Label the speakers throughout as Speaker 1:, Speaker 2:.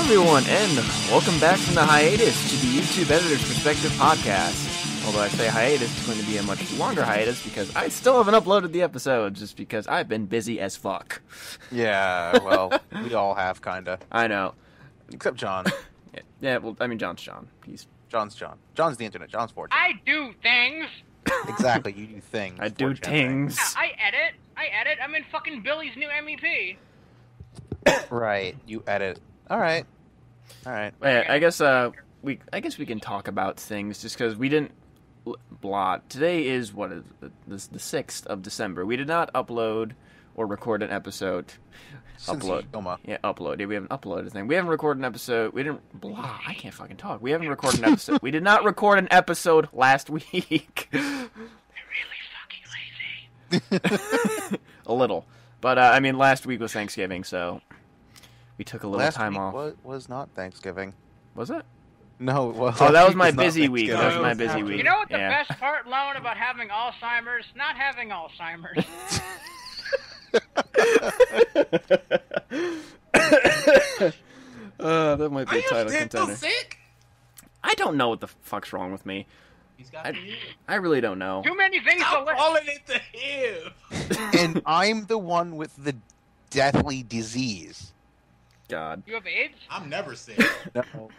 Speaker 1: everyone, and welcome back from the hiatus to the YouTube Editor's Perspective podcast. Although I say hiatus, it's going to be a much longer hiatus because I still haven't uploaded the episodes just because I've been busy as fuck.
Speaker 2: Yeah, well, we all have, kinda.
Speaker 1: I know.
Speaker 2: Except John.
Speaker 1: Yeah, well, I mean, John's John.
Speaker 2: John's John. John's the internet. John's 4chan.
Speaker 3: I do things.
Speaker 2: Exactly, you do things.
Speaker 1: I do
Speaker 2: 4chan
Speaker 1: things.
Speaker 3: Yeah, I edit. I'm in fucking Billy's new MEP.
Speaker 2: Right, you edit. All right.
Speaker 1: Yeah, I guess we can talk about things just because we didn't blot. Today is what is the 6th of December. We did not upload or record an episode. Upload. Yeah, upload. Yeah, we haven't uploaded a thing. We haven't recorded an episode. We didn't blah. I can't fucking talk. We haven't recorded an episode. We did not record an episode last week.
Speaker 3: They're really fucking lazy.
Speaker 1: A little. But I mean, last week was Thanksgiving, so we took a little time off.
Speaker 2: Was not Thanksgiving.
Speaker 1: Was it?
Speaker 2: No, it was.
Speaker 1: Oh, that was my busy week. That was my busy week.
Speaker 3: You know what the best part, Lone, about having Alzheimer's? Not having Alzheimer's.
Speaker 1: That might be a title contender.
Speaker 4: Sick?
Speaker 1: I don't know what the fuck's wrong with me.
Speaker 4: He's got
Speaker 1: I really don't know.
Speaker 3: Too many things to
Speaker 4: I'm
Speaker 3: list.
Speaker 4: calling it to him.
Speaker 2: And I'm the one with the deathly disease.
Speaker 1: God.
Speaker 3: You have AIDS?
Speaker 4: I'm never sick.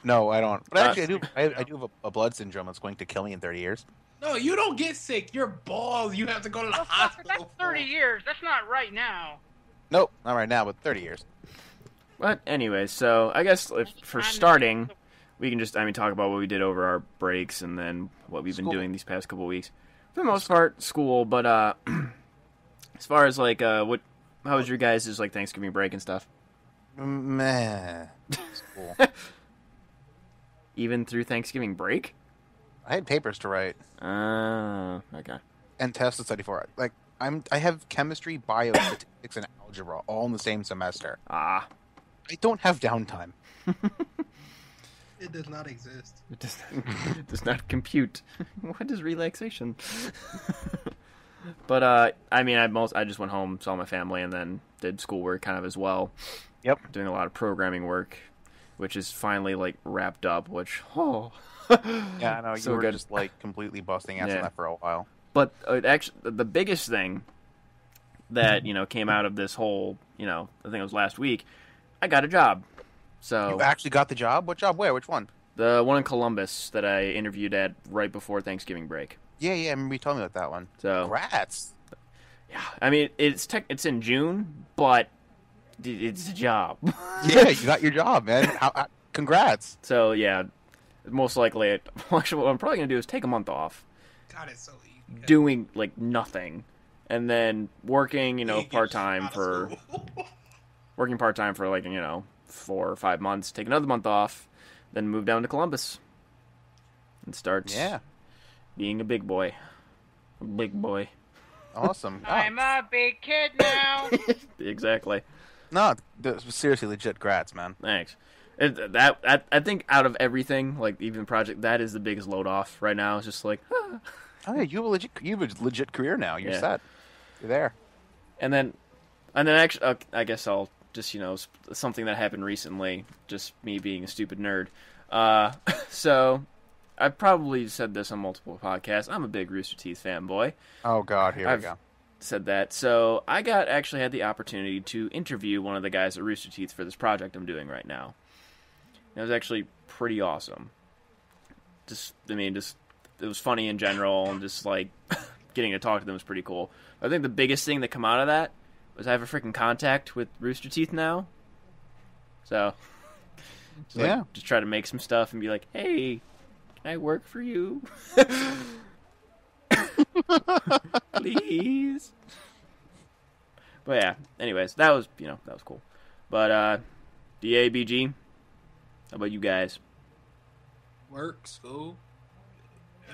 Speaker 2: No, I don't. But actually, I do have a blood syndrome that's going to kill me in 30 years.
Speaker 4: No, you don't get sick. You're bald. You have to go to the
Speaker 3: That's
Speaker 4: hospital.
Speaker 3: 30 years. That's not right now.
Speaker 2: Nope, not right now, but 30 years.
Speaker 1: But anyway, so I guess for starting, we can just talk about what we did over our breaks and then what we've been doing these past couple weeks. For the most part, school. But as far as how was your guys' Thanksgiving break and stuff?
Speaker 2: Meh. School.
Speaker 1: Even through Thanksgiving break?
Speaker 2: I had papers to write.
Speaker 1: Okay.
Speaker 2: And tests to study for. I have chemistry, bio, statistics, and algebra all in the same semester.
Speaker 1: I
Speaker 2: don't have downtime.
Speaker 4: It does not exist.
Speaker 1: It does not compute. What is relaxation? But I just went home, saw my family, and then did schoolwork kind of as well.
Speaker 2: Yep.
Speaker 1: Doing a lot of programming work, which is finally wrapped up. Which
Speaker 2: Yeah, I know.
Speaker 1: So
Speaker 2: you were
Speaker 1: good.
Speaker 2: just completely busting ass on that for a while.
Speaker 1: But actually, the biggest thing that came out of this whole I think it was last week, I got a job. So
Speaker 2: You actually got the job? What job? Where? Which one?
Speaker 1: The one in Columbus that I interviewed at right before Thanksgiving break.
Speaker 2: Yeah, I remember you told me about that one.
Speaker 1: So
Speaker 2: Congrats.
Speaker 1: yeah, I mean it's in June, but it's a job.
Speaker 2: Yeah, you got your job, man. Congrats.
Speaker 1: So yeah, most likely, actually, what I'm probably gonna do is take a month off,
Speaker 4: God, it's so easy.
Speaker 1: doing nothing, and then working, part time for 4 or 5 months. Take another month off, then move down to Columbus, and start being a big boy. A big boy.
Speaker 2: Awesome.
Speaker 3: I'm a big kid now.
Speaker 1: Exactly.
Speaker 2: No, seriously, legit grats, man.
Speaker 1: Thanks. I think out of everything, even the project, that is the biggest load off right now. It's just
Speaker 2: Oh yeah, you have a legit career now. You're set. You're there.
Speaker 1: And then actually, I guess I'll just something that happened recently. Just me being a stupid nerd. So I've probably said this on multiple podcasts. I'm a big Rooster Teeth fanboy.
Speaker 2: Oh god, here we go.
Speaker 1: Said that. So I actually had the opportunity to interview one of the guys at Rooster Teeth for this project I'm doing right now. It was actually pretty awesome. It was funny in general, and just getting to talk to them was pretty cool. I think the biggest thing that come out of that was I have a freaking contact with Rooster Teeth now. So just try to make some stuff and be like, hey, can I work for you? Please. But yeah, anyways, that was cool. But DABG, how about you guys?
Speaker 4: Work, school,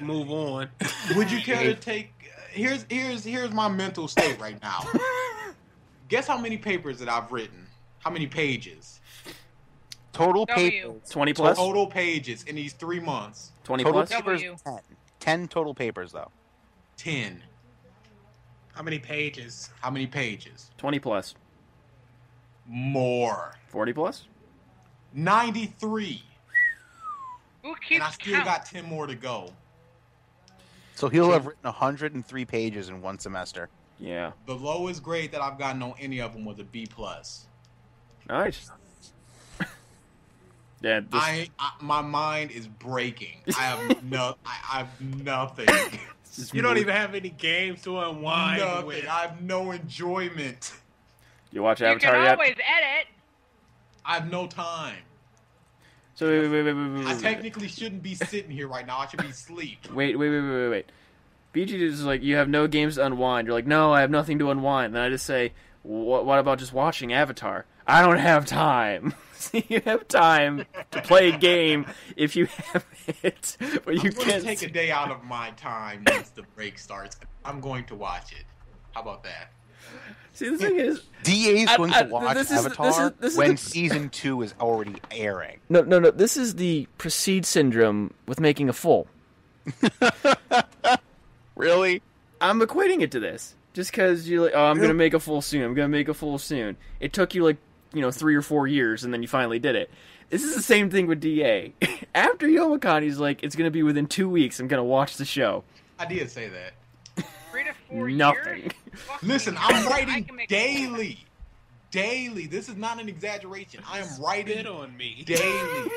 Speaker 4: move on. Would you care to take? Here's my mental state right now. Guess how many papers that I've written? How many pages?
Speaker 2: Total papers.
Speaker 1: 20 plus.
Speaker 4: Total pages in these 3 months.
Speaker 1: 20
Speaker 2: Total
Speaker 1: plus.
Speaker 2: papers. 10 total papers though.
Speaker 4: 10. How many pages?
Speaker 1: 20 plus.
Speaker 4: More.
Speaker 1: 40 plus.
Speaker 4: 93.
Speaker 3: Who keeps
Speaker 4: And I still
Speaker 3: count?
Speaker 4: got 10 more to go.
Speaker 2: So he'll have written 103 pages in one semester.
Speaker 1: Yeah.
Speaker 4: The lowest grade that I've gotten on any of them was a B+.
Speaker 1: Nice. Yeah.
Speaker 4: My mind is breaking. I have nothing.
Speaker 5: You don't even have any games to unwind
Speaker 4: Nothing.
Speaker 5: with.
Speaker 4: I have no enjoyment.
Speaker 1: You watch
Speaker 3: You
Speaker 1: Avatar
Speaker 3: can
Speaker 1: yet?
Speaker 3: always edit.
Speaker 4: I have no time.
Speaker 1: So wait.
Speaker 4: I technically shouldn't be sitting here right now. I should be asleep.
Speaker 1: Wait. BG is like, you have no games to unwind. You're like, no, I have nothing to unwind. Then I just say, what about just watching Avatar? I don't have time. See, you have time to play a game if you have it, but you
Speaker 4: I'm going to
Speaker 1: can't.
Speaker 4: take a day out of my time once the break starts. I'm going to watch it. How about that?
Speaker 1: See, the thing is,
Speaker 2: DA's going to watch
Speaker 1: this is-
Speaker 2: Avatar
Speaker 1: this is
Speaker 2: when
Speaker 1: the-
Speaker 2: season 2 is already airing.
Speaker 1: no. This is the Proceed syndrome with making a fool.
Speaker 2: Really?
Speaker 1: I'm equating it to this. Just because you're like, oh, I'm going to make a fool soon. It took you, like, 3 or 4 years, and then you finally did it. This is the same thing with DA. After Youmacon, he's like, it's going to be within 2 weeks. I'm going to watch the show.
Speaker 4: I did say that.
Speaker 3: 3 to 4
Speaker 1: Nothing.
Speaker 3: years? Fuck
Speaker 4: Listen,
Speaker 3: me.
Speaker 4: I'm
Speaker 3: I
Speaker 4: writing
Speaker 3: can make-
Speaker 4: daily. Daily. This is not an exaggeration. I am writing
Speaker 5: Spit on me.
Speaker 4: daily.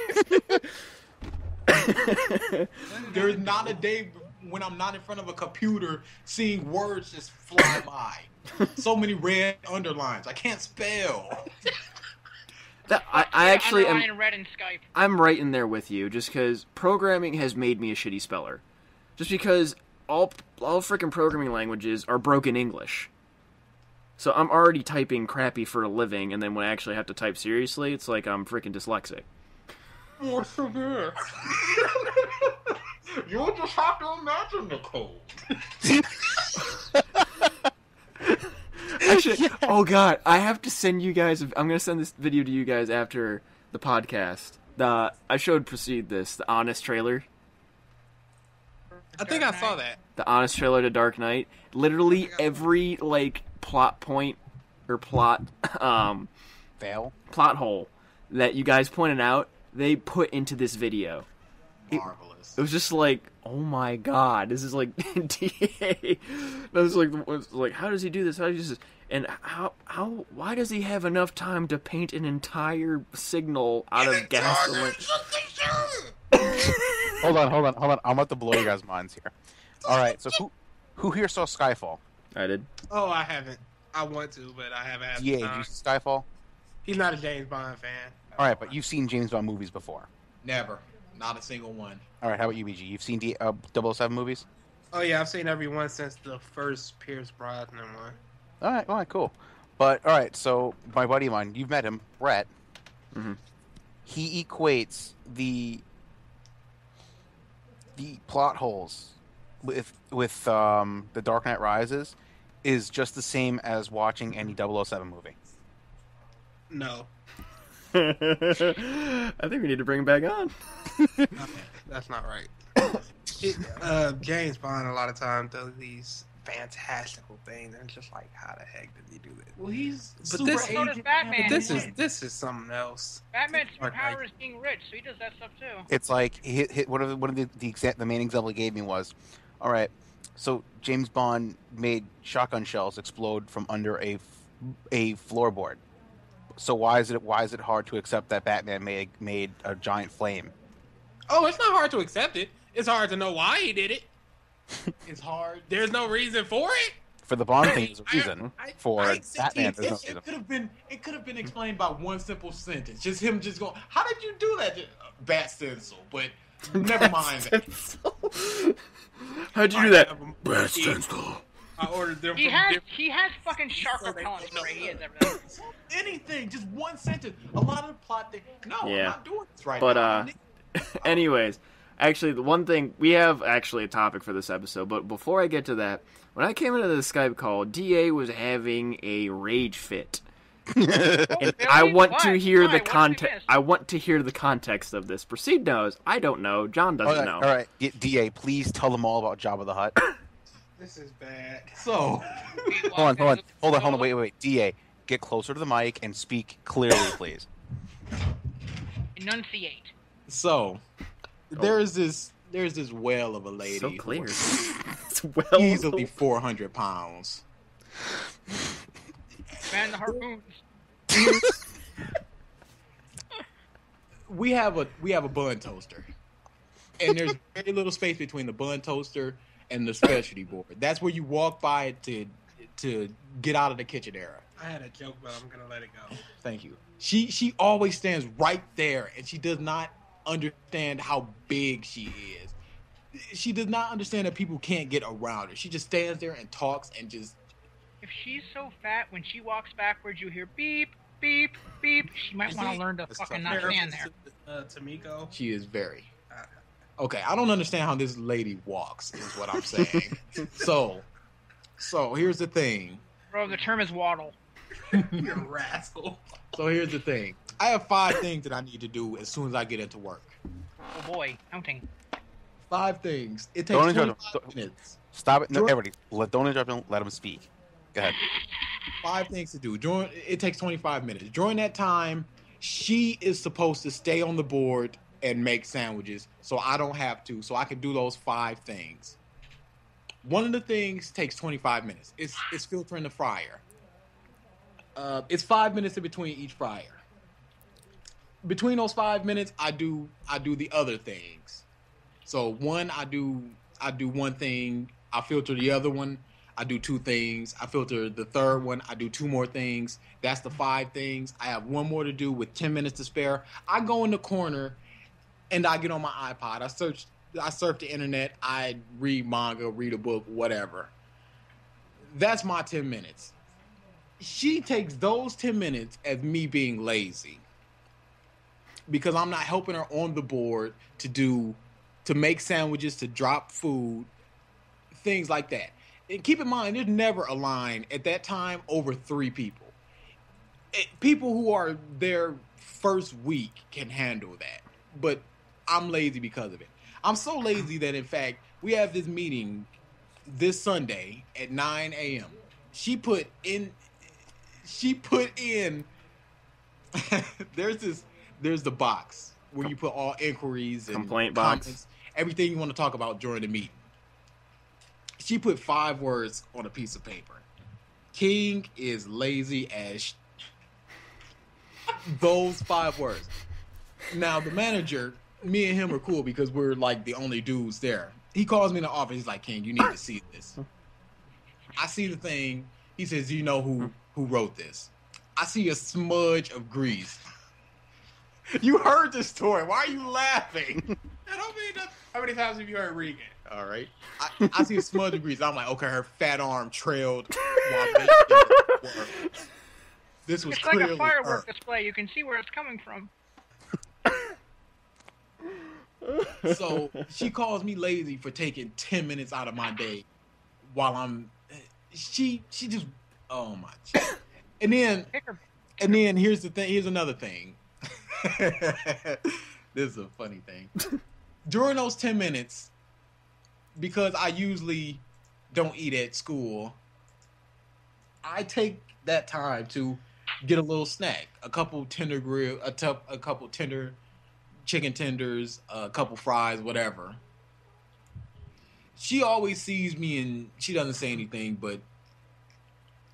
Speaker 4: There's not a day when I'm not in front of a computer seeing words just fly by. So many red underlines. I can't spell.
Speaker 1: I actually am.
Speaker 3: Underline red in Skype.
Speaker 1: I'm right in there with you, just because programming has made me a shitty speller. Just because all freaking programming languages are broken English. So I'm already typing crappy for a living, and then when I actually have to type seriously, it's like I'm freaking dyslexic.
Speaker 4: More severe. You'll just have to imagine the code.
Speaker 1: Actually, oh god, I have to send you guys. I'm gonna send this video to you guys after the podcast. I showed Proceed the Honest trailer.
Speaker 5: I think I saw that.
Speaker 1: The Honest trailer to Dark Knight. Literally every plot point or plot hole that you guys pointed out, they put into this video.
Speaker 4: Marvelous.
Speaker 1: It was just like, oh my god, this is like DA. I was like, how does he do this? How does he do this? And why does he have enough time to paint an entire signal out of gasoline?
Speaker 2: Hold on. I'm about to blow you guys' minds here. All right, so who here saw Skyfall?
Speaker 1: I did.
Speaker 5: Oh, I haven't. I want to, but I haven't had
Speaker 2: Yeah,
Speaker 5: the
Speaker 2: did
Speaker 5: time.
Speaker 2: you see Skyfall?
Speaker 5: He's not a James Bond fan.
Speaker 2: All right, but you've seen James Bond movies before.
Speaker 4: Never. Not a single one.
Speaker 2: All right, how about you, BG? You've seen 007 movies?
Speaker 5: Oh yeah, I've seen every one since the first Pierce Brosnan one.
Speaker 2: All right, cool. But all right, so my buddy of mine, you've met him, Brett.
Speaker 1: Mm-hmm.
Speaker 2: He equates the plot holes with the Dark Knight Rises is just the same as watching any 007 movie.
Speaker 5: No,
Speaker 1: I think we need to bring him back on.
Speaker 5: that's not right. James Bond a lot of times does these fantastical things, and it's just like, how the heck did he do that?
Speaker 4: Well, he's
Speaker 5: But
Speaker 4: super
Speaker 5: this-
Speaker 3: So does
Speaker 4: agent.
Speaker 3: Batman.
Speaker 5: But this is something else.
Speaker 3: Batman's
Speaker 5: Dark
Speaker 3: superpower
Speaker 5: Knight.
Speaker 3: is being rich, so he does that stuff too.
Speaker 2: It's like one of the main example he gave me was, all right, so James Bond made shotgun shells explode from under a floorboard. So why is it hard to accept that Batman made a giant flame?
Speaker 5: Oh, it's not hard to accept it. It's hard to know why he did it.
Speaker 4: It's hard.
Speaker 5: There's no reason for it.
Speaker 2: For the Bond thing, there's a reason. For
Speaker 5: I-
Speaker 2: Batman, there's no
Speaker 4: It
Speaker 2: reason.
Speaker 4: could have been explained by one simple sentence. Just him just going, how did you do that? Bat stencil. But never mind that.
Speaker 1: How'd you do that?
Speaker 5: Bat stencil. I ordered them
Speaker 3: He
Speaker 5: from
Speaker 3: has
Speaker 5: different...
Speaker 3: he has fucking sharper pellet spray. He has everything.
Speaker 4: Anything, just one sentence. A lot of the plot thing. No, I'm
Speaker 1: Yeah.
Speaker 4: not doing this right
Speaker 1: But,
Speaker 4: now.
Speaker 1: anyways, actually, the one thing, we have actually a topic for this episode, but before I get to that, when I came into the Skype call, DA was having a rage fit. And I want to hear the context. I want to hear the context of this. Proceed knows. I don't know. John doesn't know.
Speaker 2: All right, DA, please tell them all about Jabba the Hutt.
Speaker 5: This is bad.
Speaker 4: So,
Speaker 2: Hold on, wait. DA, get closer to the mic and speak clearly, please.
Speaker 3: Enunciate.
Speaker 4: So, there's this whale of a lady.
Speaker 1: So clear.
Speaker 4: Who's
Speaker 1: It's well
Speaker 4: easily 400 pounds.
Speaker 3: Man, the harpoons.
Speaker 4: We have a bun toaster, and there's very little space between the bun toaster and the specialty board. That's where you walk by it to get out of the kitchen area.
Speaker 5: I had a joke, but I'm gonna let it go.
Speaker 4: Thank you. She always stands right there, and she does not understand how big she is. She does not understand that people can't get around her. She just stands there and talks and just.
Speaker 3: If she's so fat, when she walks backwards, you hear beep, beep, beep. She might want to learn to
Speaker 2: That's
Speaker 3: fucking
Speaker 2: tough.
Speaker 3: not stand there.
Speaker 5: Tamiko.
Speaker 4: She is very. Okay, I don't understand how this lady walks, is what I'm saying. So here's the thing.
Speaker 3: Bro, the term is waddle.
Speaker 5: You're a rascal.
Speaker 4: So here's the thing. I have 5 things that I need to do as soon as I get into work.
Speaker 3: Oh boy, counting.
Speaker 4: 5 things. It takes
Speaker 2: Don't interrupt
Speaker 4: 25
Speaker 2: him.
Speaker 4: minutes.
Speaker 2: Stop it. No,
Speaker 4: Jordan-
Speaker 2: everybody. Don't interrupt him. Let him speak. Go ahead.
Speaker 4: 5 things to do. It takes 25 minutes. During that time, she is supposed to stay on the board and make sandwiches, so I don't have to. So I can do those 5 things. One of the things takes 25 minutes. It's filtering the fryer. It's 5 minutes in between each fryer. Between those 5 minutes, I do the other things. So one, I do one thing. I filter the other one. I do 2 things. I filter the third one. I do 2 more things. That's the 5 things. I have 1 more to do with 10 minutes to spare. I go in the corner and I get on my iPod. I surf the internet. I read manga, read a book, whatever. That's my 10 minutes. She takes those 10 minutes as me being lazy because I'm not helping her on the board to make sandwiches, to drop food, things like that. And keep in mind, there's never a line at that time over 3 people. People who are their first week can handle that, but I'm lazy because of it. I'm so lazy that, in fact, we have this meeting this Sunday at 9 a.m. She put in there's the box where you put all inquiries and
Speaker 1: Complaint
Speaker 4: comments,
Speaker 1: box.
Speaker 4: everything you want to talk about during the meeting. She put 5 words on a piece of paper. King is lazy as those 5 words. Now, the manager, me and him are cool because we're like the only dudes there. He calls me in the office. He's like, King, you need to see this. I see the thing. He says, do you know who wrote this? I see a smudge of grease. You heard the story. Why are you laughing?
Speaker 5: I don't mean that. How many times have you heard Regan?
Speaker 4: All right. I see a smudge of grease. I'm like, okay, her fat arm trailed while making the work. This was
Speaker 3: It's like
Speaker 4: clearly
Speaker 3: a firework
Speaker 4: her.
Speaker 3: display. You can see where it's coming from.
Speaker 4: So she calls me lazy for taking 10 minutes out of my day while I'm. She just. Oh my. And then here's the thing. Here's another thing. This is a funny thing. During those 10 minutes, because I usually don't eat at school, I take that time to get a little snack, a couple tender chicken tenders, a couple fries, whatever. She always sees me and she doesn't say anything, but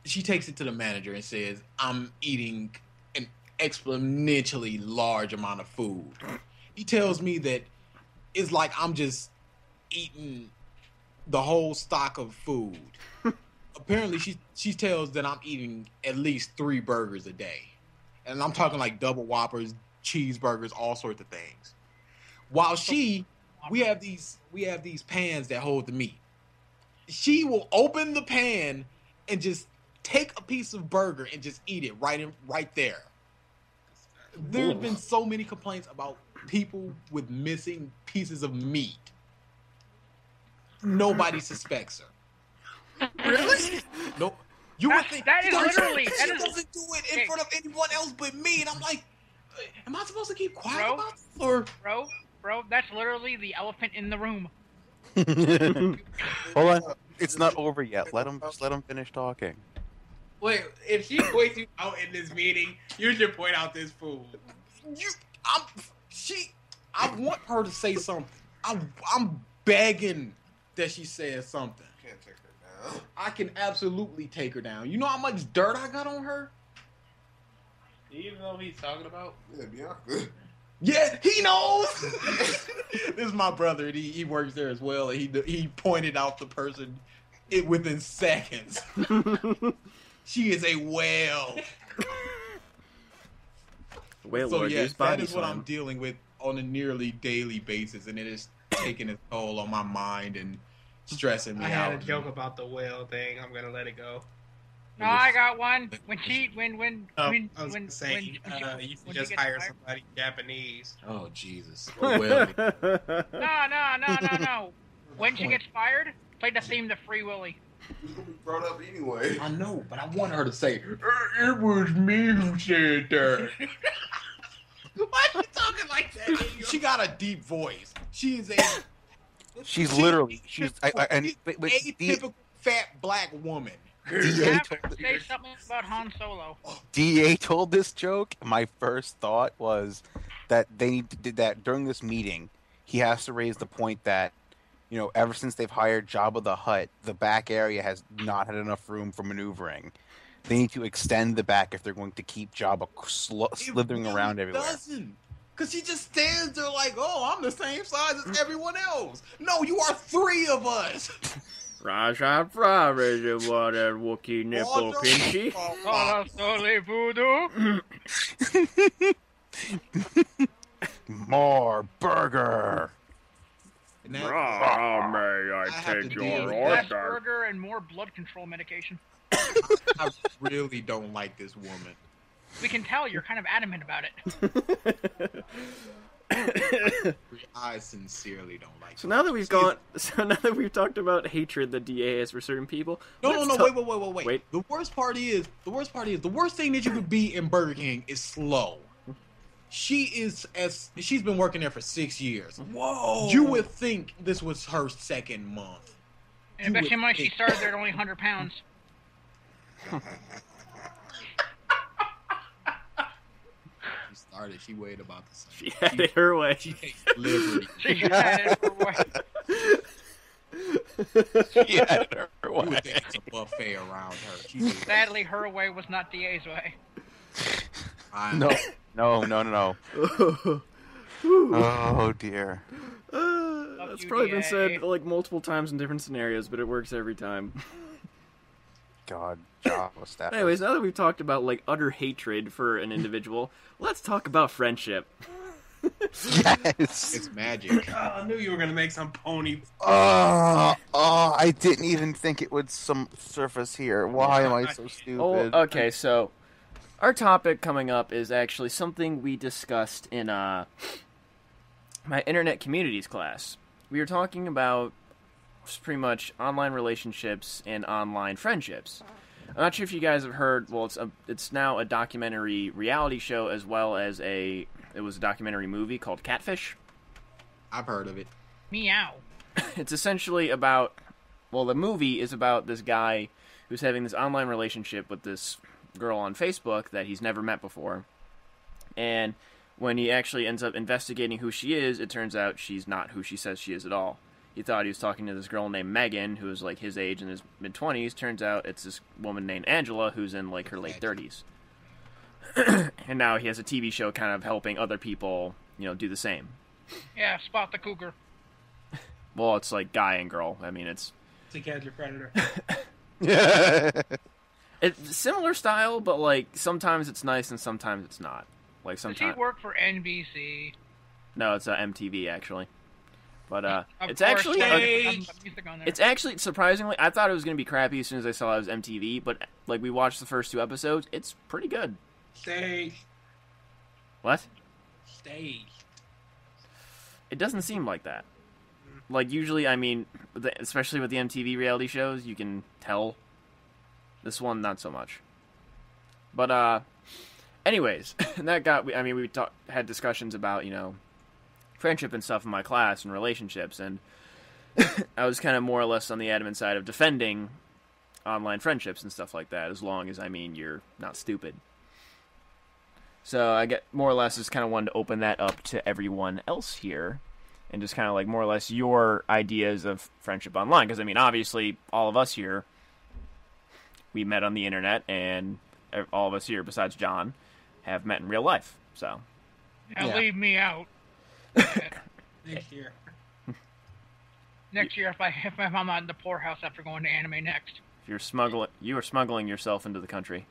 Speaker 4: she takes it to the manager and says, I'm eating an exponentially large amount of food. He tells me that it's like I'm just eating the whole stock of food. Apparently, she tells that I'm eating at least 3 burgers a day. And I'm talking like double Whoppers, cheeseburgers, all sorts of things. While we have these pans that hold the meat. She will open the pan and just take a piece of burger and just eat it right there. There have been so many complaints about people with missing pieces of meat. Nobody suspects her.
Speaker 5: Really?
Speaker 4: Nope. You would think
Speaker 3: that is literally-
Speaker 4: she
Speaker 3: that is-
Speaker 4: doesn't do it in front of anyone else but me, and I'm like, am I supposed to keep quiet
Speaker 3: Bro?
Speaker 4: about this? Or
Speaker 3: Bro, that's literally the elephant in the room.
Speaker 2: Hold on. It's not over yet. Let him finish talking.
Speaker 5: Wait, if she points you out in this meeting, you should point out this fool.
Speaker 4: I want her to say something. I'm begging that she says something.
Speaker 5: Can't take her down.
Speaker 4: I can absolutely take her down. You know how much dirt I got on her?
Speaker 6: Even though he's talking about
Speaker 5: Yeah, Bianca.
Speaker 4: Yeah, he knows. This is my brother. And he works there as well. And he pointed out the person within seconds. She is a whale.
Speaker 1: Whale
Speaker 4: So
Speaker 1: Lord,
Speaker 4: yes,
Speaker 1: use
Speaker 4: that
Speaker 1: body
Speaker 4: is what
Speaker 1: slam.
Speaker 4: I'm dealing with on a nearly daily basis, and it is taking its toll on my mind and stressing me
Speaker 6: I
Speaker 4: out.
Speaker 6: had a joke about the whale thing. I'm gonna let it go.
Speaker 3: No, I got one. When she
Speaker 6: I was
Speaker 3: when
Speaker 6: saying
Speaker 3: she-
Speaker 6: you should
Speaker 3: when she
Speaker 6: just
Speaker 3: gets
Speaker 6: hire
Speaker 3: fired-
Speaker 6: somebody Japanese.
Speaker 4: Oh Jesus! Oh, well,
Speaker 3: No. When she gets fired, play the theme to Free Willy.
Speaker 5: It's gonna be brought up anyway.
Speaker 4: I know, but I want her to say, "It was me who said that."
Speaker 6: Why are you talking like that?
Speaker 4: She got a deep voice. She's
Speaker 2: She's literally but
Speaker 4: atypical fat black woman.
Speaker 3: You
Speaker 2: DA
Speaker 3: have to
Speaker 2: told,
Speaker 3: say something about Han Solo.
Speaker 2: DA told this joke. My first thought was that they need to do that during this meeting. He has to raise the point that, you know, ever since they've hired Jabba the Hutt, the back area has not had enough room for maneuvering. They need to extend the back if they're going to keep Jabba slithering around everywhere.
Speaker 4: Doesn't. Because she just stands there like, oh, I'm the same size as everyone else. No, you are three of us.
Speaker 1: Raja Fra, is what a Wookiee nipple pinchy.
Speaker 3: Solo Sole Voodoo.
Speaker 2: More burger.
Speaker 4: And that-
Speaker 1: May I
Speaker 4: have to
Speaker 1: take
Speaker 4: deal
Speaker 1: your
Speaker 4: with
Speaker 3: Less
Speaker 1: order?
Speaker 3: burger and more blood control medication.
Speaker 4: I really don't like this woman.
Speaker 3: We can tell you're kind of adamant about it.
Speaker 4: I sincerely don't like
Speaker 1: So
Speaker 4: her.
Speaker 1: now that we've
Speaker 4: She is-
Speaker 1: now that we've talked about hatred the DA has for certain people.
Speaker 4: No,
Speaker 1: let's
Speaker 4: wait.
Speaker 1: Wait.
Speaker 4: The worst part is the worst thing that you could be in Burger King is slow. She's been working there for 6 years.
Speaker 1: Whoa!
Speaker 4: You would think this was her second month.
Speaker 3: And I bet you money she started there at only 100 pounds.
Speaker 4: She started. She weighed about the same.
Speaker 1: She had it her way.
Speaker 4: She takes liberty.
Speaker 3: She had it for what?
Speaker 2: She had it her
Speaker 4: You
Speaker 2: way.
Speaker 4: would think it's a buffet around her. She's
Speaker 3: Sadly, her way was not DA's way.
Speaker 2: No. Oh dear.
Speaker 1: That's
Speaker 3: you,
Speaker 1: probably been
Speaker 3: DA.
Speaker 1: said like multiple times in different scenarios, but it works every time.
Speaker 2: God, Jabba staff.
Speaker 1: Anyways, now that we've talked about like utter hatred for an individual, let's talk about friendship.
Speaker 2: Yes.
Speaker 4: it's magic.
Speaker 6: Oh, I knew you were gonna make some pony.
Speaker 2: I didn't even think it would surface here. Why am I so stupid?
Speaker 1: Oh, okay, so our topic coming up is actually something we discussed in my internet communities class. We were talking about pretty much online relationships and online friendships. I'm not sure if you guys have heard. Well, it's now a documentary reality show as well as it was a documentary movie called Catfish.
Speaker 4: I've heard of it.
Speaker 3: Meow.
Speaker 1: It's essentially about, well, the movie is about this guy who's having this online relationship with this girl on Facebook that he's never met before. And when he actually ends up investigating who she is, it turns out she's not who she says she is at all. He thought he was talking to this girl named Megan, who was like his age in his mid-20s. Turns out it's this woman named Angela, who's in like her late 30s. And now he has a TV show kind of helping other people, do the same.
Speaker 3: Yeah, spot the cougar.
Speaker 1: Well, it's like guy and girl. I mean, it's
Speaker 6: To catch your predator.
Speaker 1: it's similar style, but like sometimes it's nice and sometimes it's not. Like
Speaker 3: Does
Speaker 1: sometimes
Speaker 3: he work for NBC?
Speaker 1: no, it's MTV actually. But
Speaker 3: Of
Speaker 1: it's
Speaker 3: course,
Speaker 1: actually
Speaker 3: there's nothing but music on there.
Speaker 1: it's actually surprisingly, I thought it was gonna be crappy as soon as I saw it was MTV, but like we watched the first 2 episodes, it's pretty good.
Speaker 6: Stay.
Speaker 1: What?
Speaker 6: Stay.
Speaker 1: It doesn't seem like that. Like usually, I mean, especially with the MTV reality shows, you can tell. This one, not so much. But anyways, that got. I mean, we had discussions about friendship and stuff in my class and relationships, and I was kind of more or less on the adamant side of defending online friendships and stuff like that, as long as you're not stupid. So I get more or less just kind of wanted to open that up to everyone else here, and just kind of like more or less your ideas of friendship online. Because I mean, obviously, all of us here, we met on the internet, and all of us here, besides John, have met in real life. So
Speaker 3: Now
Speaker 2: Yeah.
Speaker 3: leave me out.
Speaker 5: Next year.
Speaker 3: Next year, if I'm not in the poorhouse after going to anime next.
Speaker 1: if you are smuggling yourself into the country.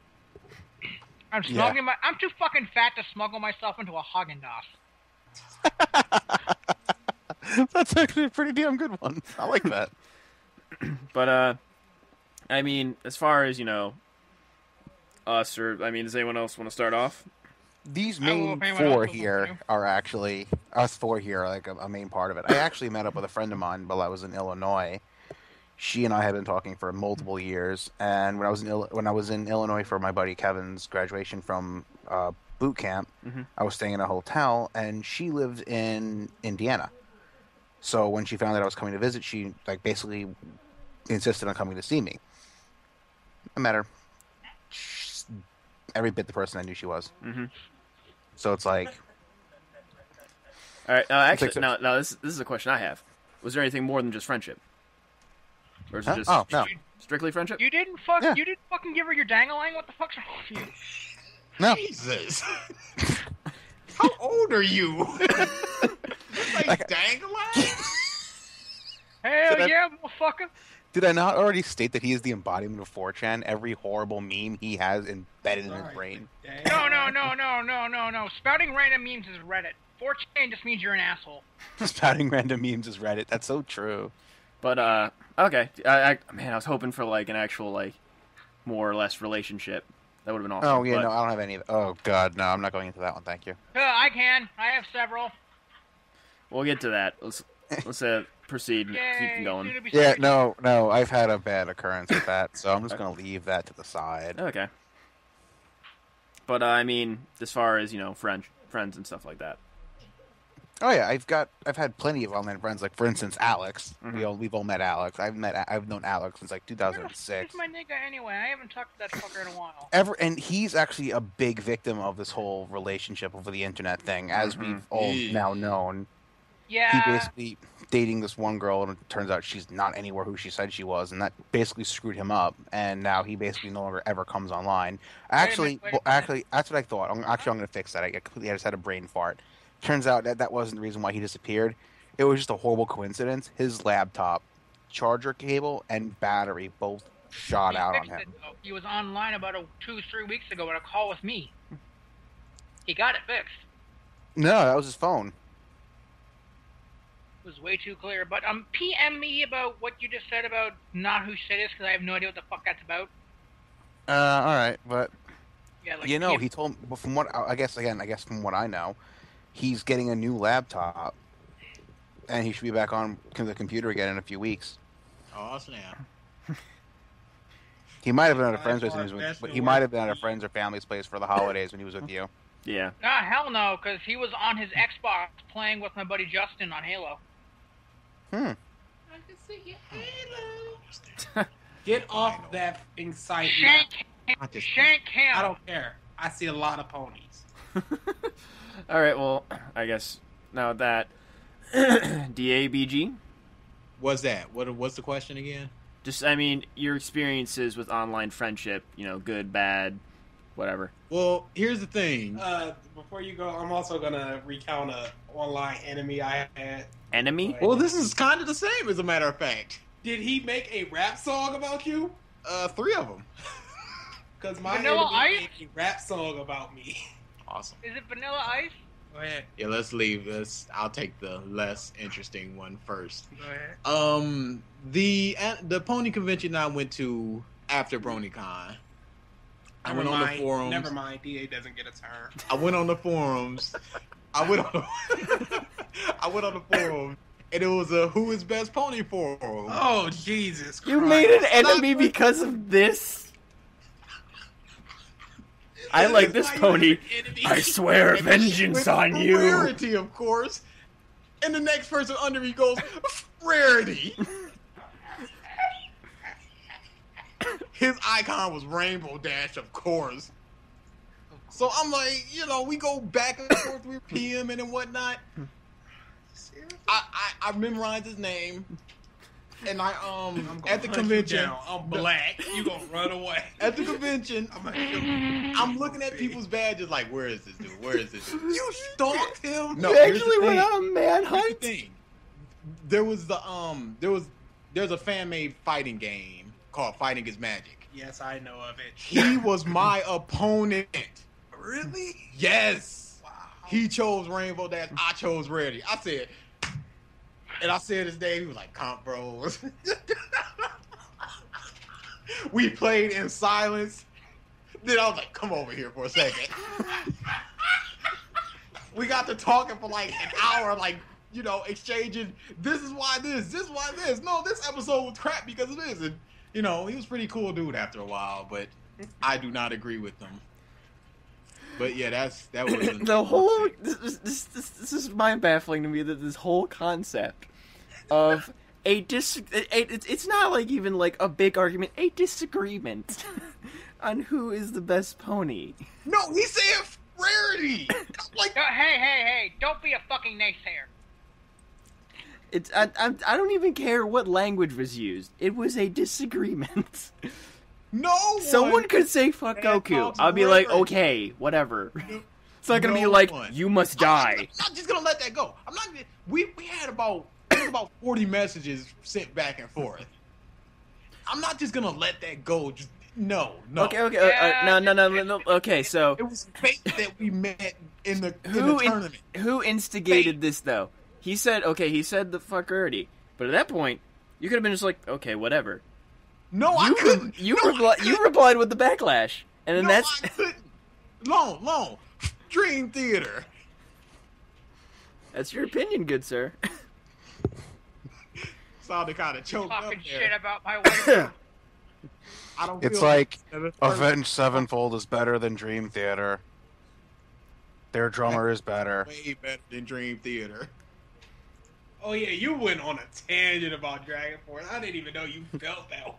Speaker 3: I'm smuggling I'm too fucking fat to smuggle myself into a Haagen-Dazs.
Speaker 2: That's actually a pretty damn good one. I like that.
Speaker 1: But I mean, as far as us, or I mean, does anyone else want to start off?
Speaker 2: These
Speaker 3: I will
Speaker 2: main
Speaker 3: if anyone
Speaker 2: four
Speaker 3: else would
Speaker 2: here
Speaker 3: want to.
Speaker 2: are actually us four here are like a main part of it. I actually met up with a friend of mine while I was in Illinois. She and I had been talking for multiple years, and when I was in Illinois for my buddy Kevin's graduation from boot camp, I was staying in a hotel, and she lived in Indiana. So when she found that I was coming to visit, she like basically insisted on coming to see me. I met her. She's every bit the person I knew she was.
Speaker 1: Mm-hmm.
Speaker 2: So it's like,
Speaker 1: All right. Actually,
Speaker 2: It's like-
Speaker 1: no. This is a question I have. Was there anything more than just friendship, or is it
Speaker 2: Huh?
Speaker 1: just
Speaker 2: Oh, no.
Speaker 1: strictly friendship?
Speaker 3: You didn't
Speaker 2: Yeah.
Speaker 3: You didn't fucking give her your dangling? What the fuck's wrong with you?
Speaker 2: no.
Speaker 6: Jesus. How old are you? Like dangling?
Speaker 3: Hell
Speaker 2: Did I-
Speaker 3: yeah, motherfucker.
Speaker 2: Did I not already state that he is the embodiment of 4chan? Every horrible meme he has embedded in his
Speaker 5: Sorry.
Speaker 2: brain.
Speaker 3: No. Spouting random memes is Reddit. 4chan just means you're an asshole.
Speaker 2: Spouting random memes is Reddit. That's so true.
Speaker 1: But okay. I was hoping for like an actual like more or less relationship. That would have been awesome.
Speaker 2: Oh, yeah,
Speaker 1: but
Speaker 2: no, I don't have any of Oh, God, no, I'm not going into that one, thank you.
Speaker 3: I can. I have several.
Speaker 1: We'll get to that. Let's proceed and
Speaker 3: Yay.
Speaker 1: keep going.
Speaker 3: soon to be
Speaker 2: Yeah,
Speaker 3: starting.
Speaker 2: no, I've had a bad occurrence with that, so I'm just going to leave that to the side.
Speaker 1: Okay. But I mean, as far as friends and stuff like that.
Speaker 2: Oh, yeah, I've had plenty of online friends, like, for instance, Alex. We've all met Alex. I've known Alex since, like,
Speaker 3: Where's
Speaker 2: 2006.
Speaker 3: my nigga anyway? I haven't talked to that fucker in a while.
Speaker 2: And he's actually a big victim of this whole relationship over the internet thing, as we've all now known.
Speaker 3: Yeah.
Speaker 2: He basically dating this one girl, and it turns out she's not anywhere who she said she was, and that basically screwed him up. And now he basically no longer ever comes online. Actually,
Speaker 3: Wait a minute.
Speaker 2: that's what I thought. I'm going to fix that. I just had a brain fart. Turns out that wasn't the reason why he disappeared. It was just a horrible coincidence. His laptop, charger cable, and battery both shot
Speaker 3: He
Speaker 2: out on
Speaker 3: fixed it,
Speaker 2: him.
Speaker 3: though. He was online about 2-3 weeks ago on a call with me. He got it fixed.
Speaker 2: No, that was his phone.
Speaker 3: It was way too clear. But PM me about what you just said about not who said this, because I have no idea what the fuck that's about.
Speaker 2: All right, but
Speaker 3: Yeah, like
Speaker 2: he told. But from what I guess from what I know, he's getting a new laptop, and he should be back on the computer again in a few weeks.
Speaker 6: Oh, snap.
Speaker 2: He might have been at a friend's place,
Speaker 5: That's
Speaker 2: but
Speaker 5: the
Speaker 2: he might have
Speaker 5: worst.
Speaker 2: been at a friend's or family's place for the holidays when he was with you.
Speaker 1: Yeah.
Speaker 3: Ah, hell no, because he was on his Xbox playing with my buddy Justin on Halo.
Speaker 5: I can see your halo. Get off that excitement.
Speaker 3: Shank him!
Speaker 6: I just-
Speaker 3: Shank him!
Speaker 5: I don't care. I see a lot of ponies.
Speaker 1: All right. Well, I guess now that DABG.
Speaker 6: What's that? What's the question again?
Speaker 1: Just, I mean, your experiences with online friendship. Good, bad, whatever.
Speaker 6: Well, here's the thing.
Speaker 5: Before you go, I'm also gonna recount a online enemy I had.
Speaker 1: Enemy?
Speaker 6: Well, this is kind of the same, as a matter of fact.
Speaker 5: Did he make a rap song about you?
Speaker 6: 3 of them.
Speaker 5: Because my
Speaker 3: Vanilla
Speaker 5: enemy
Speaker 3: Ice?
Speaker 5: made a rap song about me.
Speaker 6: Awesome.
Speaker 3: Is it Vanilla Ice?
Speaker 5: Go ahead.
Speaker 6: Yeah, let's leave this. I'll take the less interesting one first.
Speaker 5: Go ahead.
Speaker 6: The pony convention I went to after BronyCon. I went on the forums.
Speaker 5: Never mind. DA doesn't get a turn.
Speaker 6: I went on the forums. I went on the forum, and it was a Who is Best Pony forum.
Speaker 5: Oh Jesus!
Speaker 1: You
Speaker 5: Christ.
Speaker 1: made an enemy because of this? I like this pony. I swear vengeance
Speaker 6: With
Speaker 1: on you.
Speaker 6: Rarity, of course. And the next person under me goes, Rarity. His icon was Rainbow Dash, of course. So I'm like, we go back and forth with PM and whatnot. I memorized his name, and
Speaker 4: I'm
Speaker 6: at the convention,
Speaker 4: I'm black. You gonna run away
Speaker 6: at the convention. I'm looking at people's badges like, where is this dude? Where is this dude?
Speaker 4: You stalked him.
Speaker 6: No,
Speaker 1: You actually went on a manhunt?
Speaker 6: Here's the thing. There's a fan made fighting game called Fighting is Magic.
Speaker 4: Yes, I know of it.
Speaker 6: He was my opponent.
Speaker 4: Really?
Speaker 6: Yes.
Speaker 4: Wow.
Speaker 6: He chose Rainbow Dash. I chose Rarity. I said his name. He was like, Comp Bros. We played in silence. Then I was like, come over here for a second. We got to talking for like an hour, like, exchanging, this is why this is why this. No, this episode was crap because of this. And, he was a pretty cool dude after a while, but I do not agree with him. But yeah, that was
Speaker 1: the whole. This is mind baffling to me that this whole concept of it's not like even like a big argument, a disagreement on who is the best pony.
Speaker 6: No, he said Rarity. Like,
Speaker 3: hey, don't be a fucking naysayer.
Speaker 1: I don't even care what language was used. It was a disagreement. Someone could say fuck Goku. I'll be like, okay, whatever. It's not gonna be like, you must die.
Speaker 6: I'm not just gonna let that go. I'm not. We had about 40 messages sent back and forth. I'm not just gonna let that go. Just no.
Speaker 1: Okay. No. Okay, so
Speaker 6: it was fate that we met in the tournament.
Speaker 1: Who instigated this though? He said the fuck already. But at that point, you could have been just like, okay, whatever.
Speaker 6: No, I couldn't.
Speaker 1: You replied with the backlash, and then that's.
Speaker 6: I couldn't. Long. Dream Theater.
Speaker 1: That's your opinion, good sir.
Speaker 6: Sounded kind of choked up
Speaker 3: Talking
Speaker 6: there.
Speaker 3: shit about my wife.
Speaker 6: I don't.
Speaker 2: It's
Speaker 6: feel
Speaker 2: like
Speaker 6: that
Speaker 2: Avenged Sevenfold is better than Dream Theater. Their drummer is better.
Speaker 6: way better than Dream Theater.
Speaker 4: Oh yeah, you went on a tangent about Dragon Force. I didn't even know you felt that way.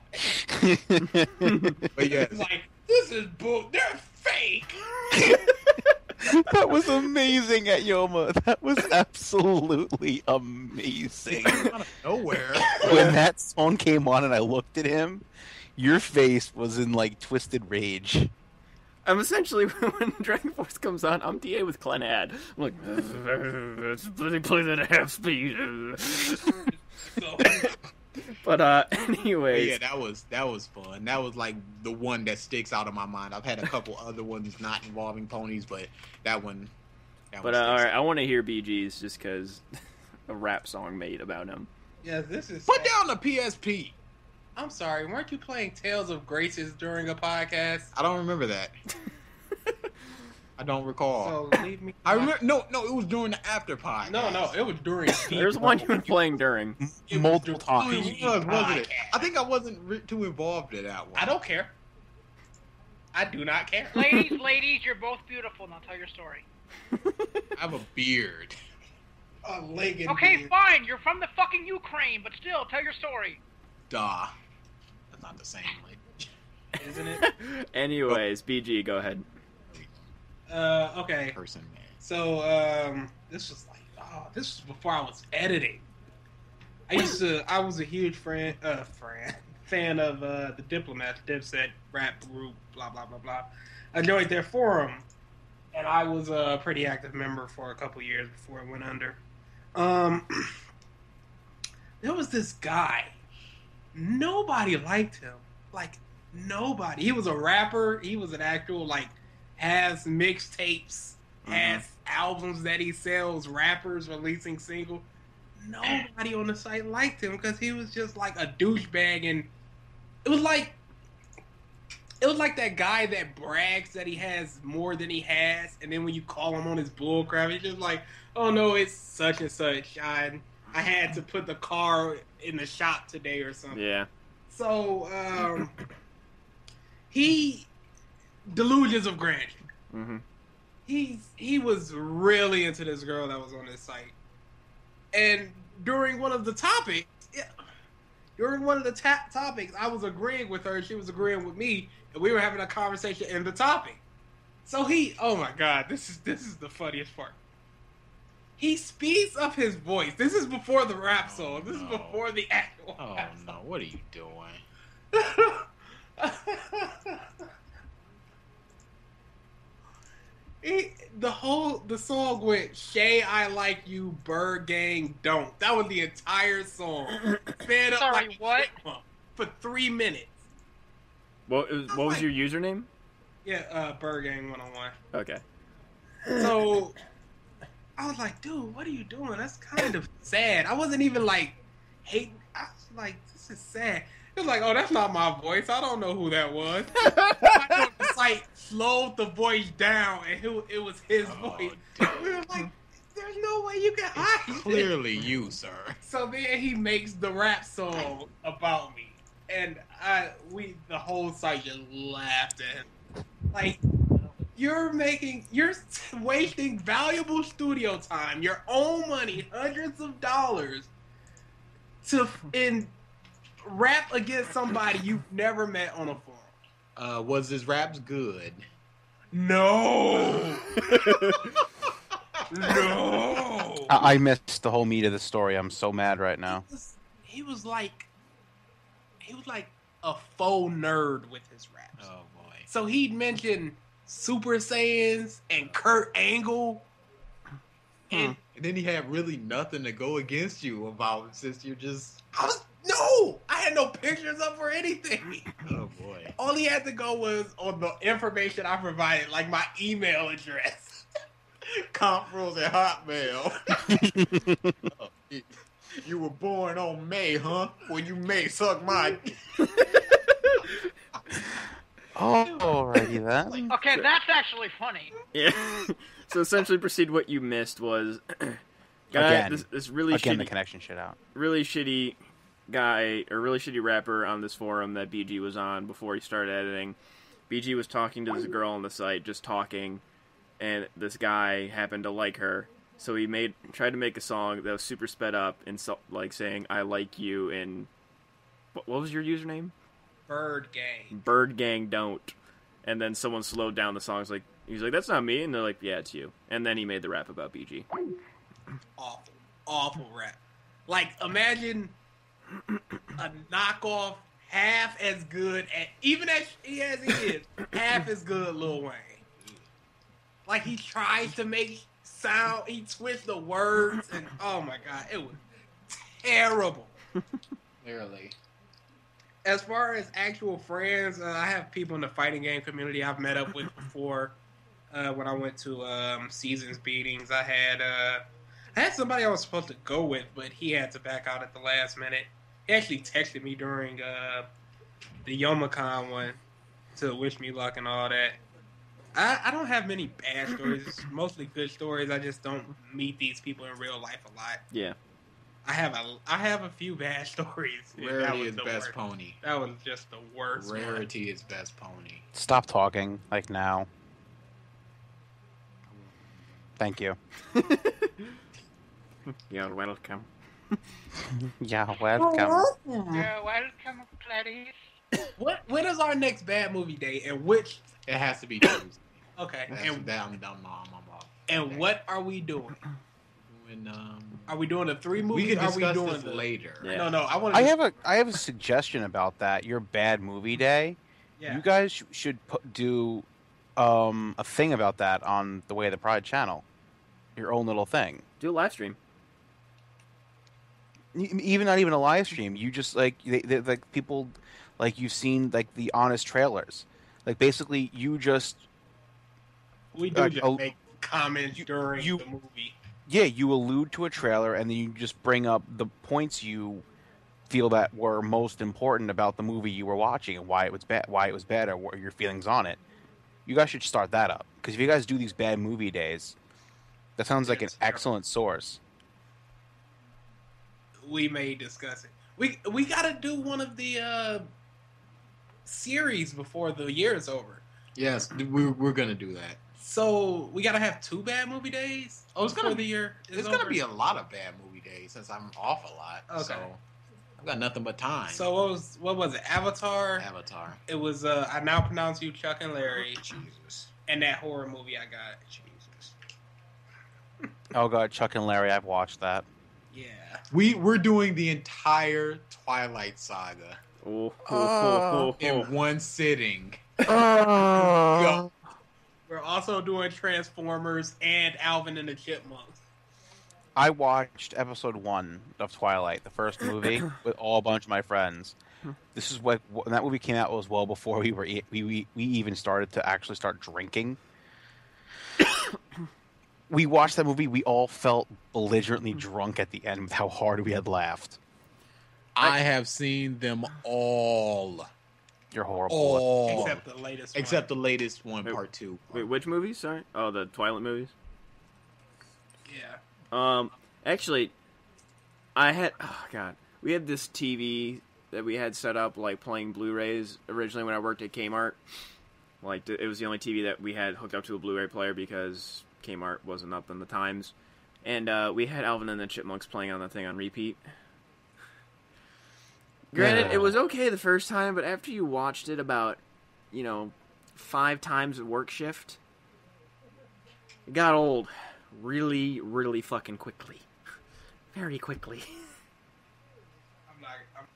Speaker 6: But yeah,
Speaker 4: It's like, this is bull. They're fake.
Speaker 2: That was amazing at Yoma. That was absolutely amazing.
Speaker 6: out of nowhere.
Speaker 2: When that song came on and I looked at him, your face was in like twisted rage.
Speaker 1: I'm essentially, when Dragon Force comes on, I'm DA with Clenad. I'm like, play that at half speed. But anyways,
Speaker 6: Yeah, that was fun. That was like the one that sticks out of my mind. I've had a couple other ones not involving ponies, but that one.
Speaker 1: But all right, I want to hear BG's just because a rap song made about him.
Speaker 4: Yeah, this is.
Speaker 6: Put down the PSP.
Speaker 4: I'm sorry, weren't you playing Tales of Graces during a podcast?
Speaker 6: I don't remember that. I don't recall.
Speaker 4: So leave me.
Speaker 6: I remember. No, it was during the after podcast.
Speaker 4: No, it was during.
Speaker 1: There's one you were playing during.
Speaker 2: Multiple
Speaker 6: Oh,
Speaker 2: times.
Speaker 6: it was, wasn't it? I think I wasn't too involved in that one.
Speaker 4: I don't care. I do not care.
Speaker 3: Ladies, you're both beautiful. Now tell your story.
Speaker 6: I have a beard.
Speaker 4: A legged
Speaker 3: Okay,
Speaker 4: beard.
Speaker 3: fine. You're from the fucking Ukraine, but still, tell your story.
Speaker 6: Duh. That's not the same language.
Speaker 4: Isn't it?
Speaker 1: Anyways, BG, go ahead.
Speaker 4: Okay.
Speaker 6: Person, man.
Speaker 4: So, this was before I was editing. I was a huge fan of the Diplomats, Dipset rap group, blah, blah, blah, blah. I joined their forum, and I was a pretty active member for a couple years before it went under. There was this guy. Nobody liked him. Like, nobody. He was a rapper. He was an actual, has mixtapes, has albums that he sells, rappers releasing singles. Nobody on the site liked him because he was just like a douchebag, and it was like that guy that brags that he has more than he has, and then when you call him on his bullcrap, he's just like, oh no, it's such and such. I had to put the car in the shop today or something.
Speaker 1: Yeah.
Speaker 4: So, delusions of grandeur.
Speaker 1: Mm-hmm.
Speaker 4: He was really into this girl that was on his site. And during one of the topics, I was agreeing with her, she was agreeing with me, and we were having a conversation in the topic.
Speaker 5: So he, oh my god, this is the funniest part. He speeds up his voice. This is before the rap song. This is before the actual rap
Speaker 6: no, what are you doing?
Speaker 5: The song went Shay, I like you, Bird Gang don't. That was the entire song. Fed up
Speaker 3: Sorry,
Speaker 5: like
Speaker 3: what?
Speaker 5: for 3 minutes.
Speaker 1: What was your username?
Speaker 5: Yeah, Bird Gang 101.
Speaker 1: Okay.
Speaker 5: So I was like, dude, what are you doing? That's kind of sad. I wasn't even like hating. I was like, this is sad. It was like, oh, that's not my voice. I don't know who that was. The site slowed the voice down, and it was his voice. We were like, there's no way you can hide it.
Speaker 6: Clearly you, sir.
Speaker 5: So then he makes the rap song about me, and the whole site just laughed at him. Like, you're wasting valuable studio time, your own money, hundreds of dollars, to rap against somebody you've never met on a forum.
Speaker 6: Was his raps good?
Speaker 5: No. No.
Speaker 2: I missed the whole meat of the story. I'm so mad right now.
Speaker 5: He was like a faux nerd with his raps.
Speaker 6: Oh boy.
Speaker 5: So he'd mention Super Saiyans and Kurt Angle. And
Speaker 6: And then he had really nothing to go against you about, since you're just...
Speaker 5: I had no pictures up or anything.
Speaker 6: Oh boy.
Speaker 5: All he had to go was on the information I provided, like my email address.
Speaker 6: Comp rules at Hotmail. You were born on May, huh? Well, you may suck my...
Speaker 2: Alrighty then.
Speaker 3: Okay, that's actually funny.
Speaker 1: Yeah. So essentially, proceed. What you missed was this really
Speaker 2: Again,
Speaker 1: shitty,
Speaker 2: the connection shit out.
Speaker 1: really shitty guy or really shitty rapper on this forum that BG was on before he started editing. BG was talking to this girl on the site, just talking, and this guy happened to like her, so he tried to make a song that was super sped up and like saying "I like you" and what was your username?
Speaker 5: Bird Gang.
Speaker 1: Bird Gang don't. And then someone slowed down the song. He's like, that's not me. And they're like, yeah, it's you. And then he made the rap about BG.
Speaker 5: Awful rap. Like, imagine a knockoff half as good, even as he is, half as good Lil Wayne. Like, he tries to make sound, he twists the words, and oh my god, it was terrible.
Speaker 6: Clearly.
Speaker 5: As far as actual friends, I have people in the fighting game community I've met up with before. When I went to Seasons meetings, I had somebody I was supposed to go with, but he had to back out at the last minute. He actually texted me during the Yomicon one to wish me luck and all that. I don't have many bad stories. It's mostly good stories. I just don't meet these people in real life a lot.
Speaker 1: Yeah.
Speaker 5: I have a few bad stories.
Speaker 6: Rarity is best pony.
Speaker 5: That was just the worst.
Speaker 6: Rarity is best pony.
Speaker 2: Stop talking, like now. Thank you.
Speaker 1: You're welcome.
Speaker 2: Yeah, welcome.
Speaker 3: You're welcome, Clarice.
Speaker 5: When is our next bad movie day? And which?
Speaker 6: It has to be Tuesday.
Speaker 5: Okay.
Speaker 6: I'm off.
Speaker 5: And what are we doing?
Speaker 6: When
Speaker 5: Are we doing the 3 movies?
Speaker 6: we can
Speaker 5: are
Speaker 6: discuss
Speaker 5: we doing
Speaker 6: this later.
Speaker 1: Yeah.
Speaker 5: No.
Speaker 2: I have a suggestion about that. Your bad movie day.
Speaker 5: Yeah.
Speaker 2: You guys should do a thing about that on the Way of the Pride channel. Your own little thing.
Speaker 1: Do a live stream.
Speaker 2: Even not even a live stream. You just like like people like you've seen like the honest trailers. Like basically you just
Speaker 5: We do just make comments during the movie.
Speaker 2: Yeah, you allude to a trailer and then you just bring up the points you feel that were most important about the movie you were watching and why it was bad, or what your feelings on it. You guys should start that up, because if you guys do these bad movie days, that sounds like an excellent source.
Speaker 5: We may discuss it. We gotta do one of the series before the year is over.
Speaker 6: Yes, we're gonna do that.
Speaker 5: So we gotta have 2 bad movie days.
Speaker 6: Oh, it's gonna
Speaker 5: the year.
Speaker 6: It's gonna be a lot of bad movie days since I'm off a lot.
Speaker 5: Okay.
Speaker 6: So I've got nothing but time.
Speaker 5: So what was it? Avatar.
Speaker 6: Avatar.
Speaker 5: It was I now pronounce you Chuck and Larry.
Speaker 6: Jesus.
Speaker 5: And that horror movie I got, Jesus.
Speaker 2: Oh god, Chuck and Larry, I've watched that.
Speaker 5: Yeah.
Speaker 6: We're doing the entire Twilight Saga in one sitting. Go.
Speaker 5: We're also doing Transformers and Alvin and the Chipmunks.
Speaker 2: I watched episode 1 of Twilight, the first movie, with a bunch of my friends. This is when that movie came out was well before we even started to actually start drinking. We watched that movie. We all felt belligerently drunk at the end with how hard we had laughed.
Speaker 6: I have seen them all.
Speaker 2: You're horrible.
Speaker 6: All.
Speaker 5: Except the latest one.
Speaker 6: Except the latest one,
Speaker 1: Wait,
Speaker 6: part 2.
Speaker 1: Wait, which movies? Sorry. Oh, the Twilight movies.
Speaker 5: Yeah.
Speaker 1: Actually, we had this TV that we had set up, like, playing Blu-rays originally when I worked at Kmart. Like, it was the only TV that we had hooked up to a Blu-ray player because Kmart wasn't up in the times. And we had Alvin and the Chipmunks playing on the thing on repeat. Granted, it was okay the first time, but after you watched it about, 5 times a work shift, it got old really, really fucking quickly. Very quickly.
Speaker 5: I'm not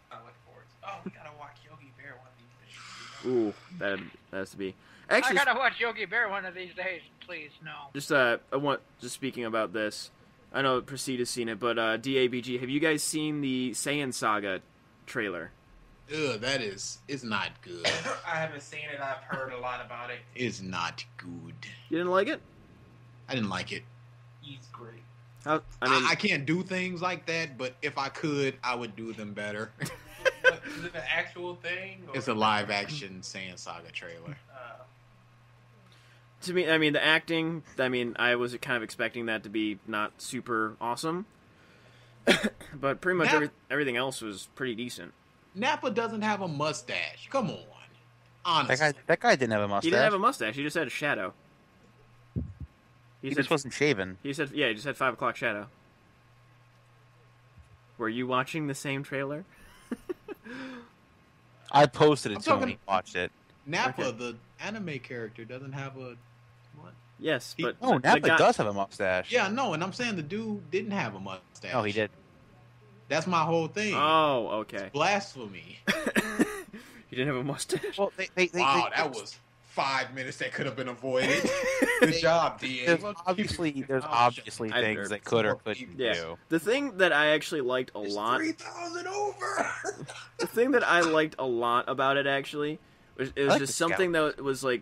Speaker 5: looking forward to. Oh, we gotta watch Yogi Bear one of these days.
Speaker 1: Ooh, that has to be. Actually,
Speaker 3: I gotta watch Yogi Bear one of these days, please. No.
Speaker 1: Just speaking about this, I know Prestige has seen it, but DABG, have you guys seen the Saiyan Saga trailer?
Speaker 6: Ugh, it's not good.
Speaker 5: I haven't seen it. I've heard a lot about it.
Speaker 6: It's not good.
Speaker 1: You didn't like it?
Speaker 6: I didn't like it.
Speaker 5: He's great.
Speaker 6: I can't do things like that, but if I could, I would do them better.
Speaker 5: Is it an actual thing? Or?
Speaker 6: It's a live action Saiyan Saga trailer.
Speaker 1: To me, I mean, the acting, I was kind of expecting that to be not super awesome. But pretty much everything else was pretty decent.
Speaker 6: Nappa doesn't have a mustache. Come on. Honestly.
Speaker 2: That guy didn't have a mustache.
Speaker 1: He didn't have a mustache. He just had a shadow.
Speaker 2: He just wasn't shaven.
Speaker 1: He just had 5 o'clock shadow. Were you watching the same trailer?
Speaker 2: I posted it to him. He watched it.
Speaker 6: Nappa, the anime character, doesn't have a... What?
Speaker 1: Yes, but...
Speaker 2: Nappa does have a mustache.
Speaker 6: Yeah, no, and I'm saying the dude didn't have a mustache.
Speaker 2: Oh, he did.
Speaker 6: That's my whole thing.
Speaker 1: Oh, okay.
Speaker 6: It's blasphemy.
Speaker 1: He didn't have a mustache?
Speaker 2: Well,
Speaker 6: wow, that was 5 minutes that could have been avoided. Good job, DA.
Speaker 2: There's obviously things that could or couldn't do.
Speaker 1: The thing that I actually liked a lot...
Speaker 6: 3,000 over!
Speaker 1: The thing that I liked a lot about it, actually, was just something that was like...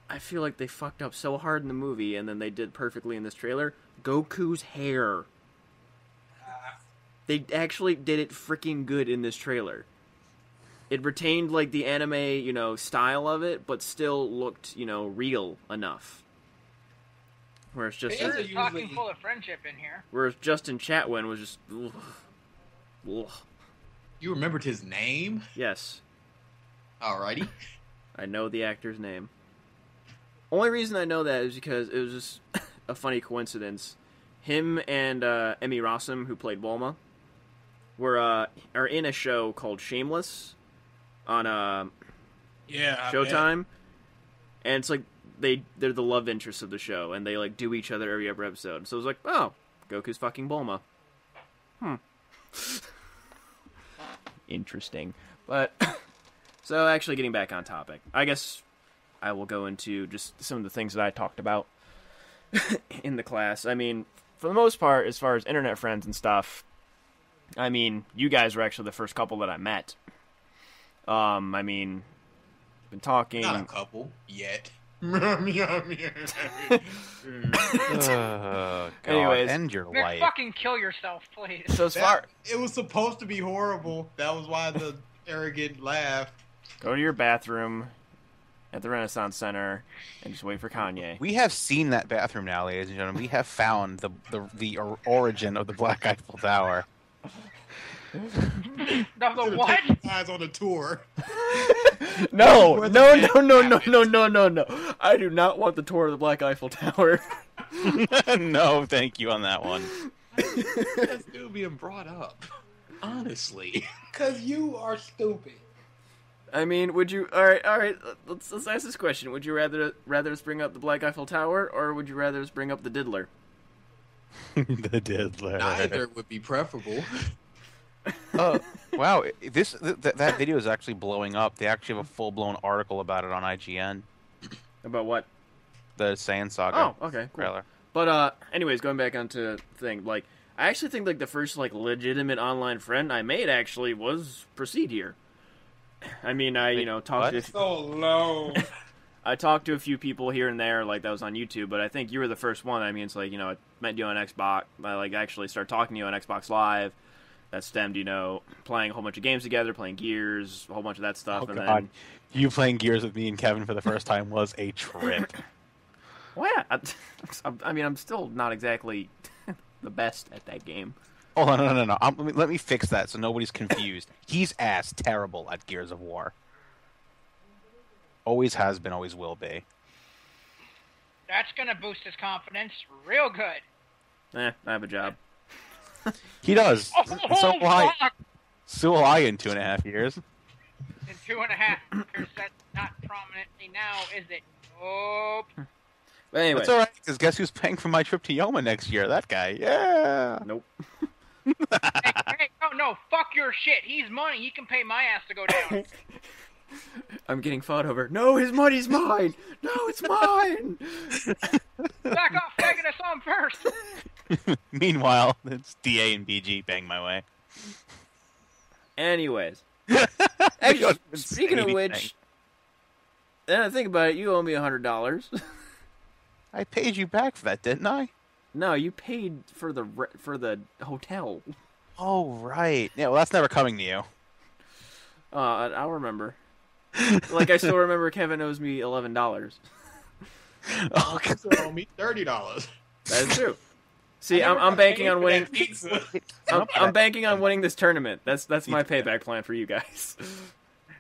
Speaker 1: I feel like they fucked up so hard in the movie, and then they did perfectly in this trailer. Goku's hair. They actually did it freaking good in this trailer. It retained, like, the anime, style of it, but still looked, real enough. Whereas just...
Speaker 3: There's talking full of friendship in here.
Speaker 1: Whereas Justin Chatwin was just... Ugh.
Speaker 6: You remembered his name?
Speaker 1: Yes.
Speaker 6: Alrighty.
Speaker 1: I know the actor's name. Only reason I know that is because it was just a funny coincidence. Him and Emmy Rossum, who played Bulma, are in a show called Shameless on Showtime, and it's like they're the love interests of the show, and they like do each other every episode. So it was like, oh, Goku's fucking Bulma. Interesting, but so actually getting back on topic, I guess I will go into just some of the things that I talked about in the class. I mean, for the most part, as far as internet friends and stuff, I mean, you guys were actually the first couple that I met. I mean, been talking...
Speaker 6: Not a couple, yet.
Speaker 1: Anyways.
Speaker 2: End your
Speaker 3: Mick,
Speaker 2: life.
Speaker 3: fucking kill yourself, please.
Speaker 1: So as far...
Speaker 6: It was supposed to be horrible. That was why the arrogant laugh.
Speaker 1: Go to your bathroom at the Renaissance Center and just wait for Kanye.
Speaker 2: We have seen that bathroom now, ladies and gentlemen. We have found the origin of the Black Eiffel Tower.
Speaker 3: The what?
Speaker 6: Guys on a tour.
Speaker 1: No. I do not want the tour of the Black Eiffel Tower.
Speaker 2: No, thank you on that one.
Speaker 6: That's still being brought up. Honestly.
Speaker 5: Because you are stupid.
Speaker 1: I mean, would you? All right. Let's ask this question. Would you rather us bring up the Black Eiffel Tower, or would you rather us bring up the Diddler?
Speaker 2: The Diddler.
Speaker 6: Neither would be preferable.
Speaker 2: Oh, wow! That video is actually blowing up. They actually have a full-blown article about it on IGN.
Speaker 1: About what?
Speaker 2: The Saiyan Saga.
Speaker 1: Oh, okay, cool.
Speaker 2: Trailer.
Speaker 1: But anyways, going back onto the thing, like, I actually think like the first like legitimate online friend I made actually was Proceed here. I mean, I talked to
Speaker 5: So low.
Speaker 1: I talked to a few people here and there, like that was on YouTube, but I think you were the first one. I mean, it's like I met you on Xbox. I like actually started talking to you on Xbox Live. That stemmed, playing a whole bunch of games together, playing Gears, a whole bunch of that stuff.
Speaker 2: Oh,
Speaker 1: and
Speaker 2: God.
Speaker 1: then
Speaker 2: You playing Gears with me and Kevin for the first time was a trip.
Speaker 1: well, yeah, I'm still not exactly the best at that game.
Speaker 2: Oh, no. Let me fix that so nobody's confused. He's ass terrible at Gears of War. Always has been, always will be.
Speaker 3: That's gonna boost his confidence real good.
Speaker 1: I have a job.
Speaker 2: He does.
Speaker 3: Oh,
Speaker 2: So will I.
Speaker 3: fuck!
Speaker 2: So will I in 2.5 years.
Speaker 3: In 2.5 years, that's not prominently now, is it? Nope.
Speaker 1: But anyway,
Speaker 2: That's all right, because guess who's paying for my trip to Yoma next year? That guy. Yeah.
Speaker 1: nope.
Speaker 3: Hey, no, fuck your shit. He's money. He can pay my ass to go down.
Speaker 1: I'm getting fought over. No, his money's mine. No, it's mine.
Speaker 3: Back off, faggot. I saw him first.
Speaker 2: Meanwhile, it's DA and BG paying my way.
Speaker 1: Anyways,
Speaker 2: You
Speaker 1: actually,
Speaker 2: don't even say
Speaker 1: speaking of
Speaker 2: anything.
Speaker 1: which, then I think about it. You owe me $100.
Speaker 2: I paid you back for that, didn't I?
Speaker 1: No, you paid for the hotel.
Speaker 2: Oh, right. Yeah, well, that's never coming to you.
Speaker 1: I'll remember. Like I still remember Kevin owes me $11.
Speaker 2: Oh, God.
Speaker 6: Also owe me $30.
Speaker 1: That is true. See, I'm banking on winning.
Speaker 5: Pizza.
Speaker 1: I'm banking on winning this tournament. That's my payback plan for you guys.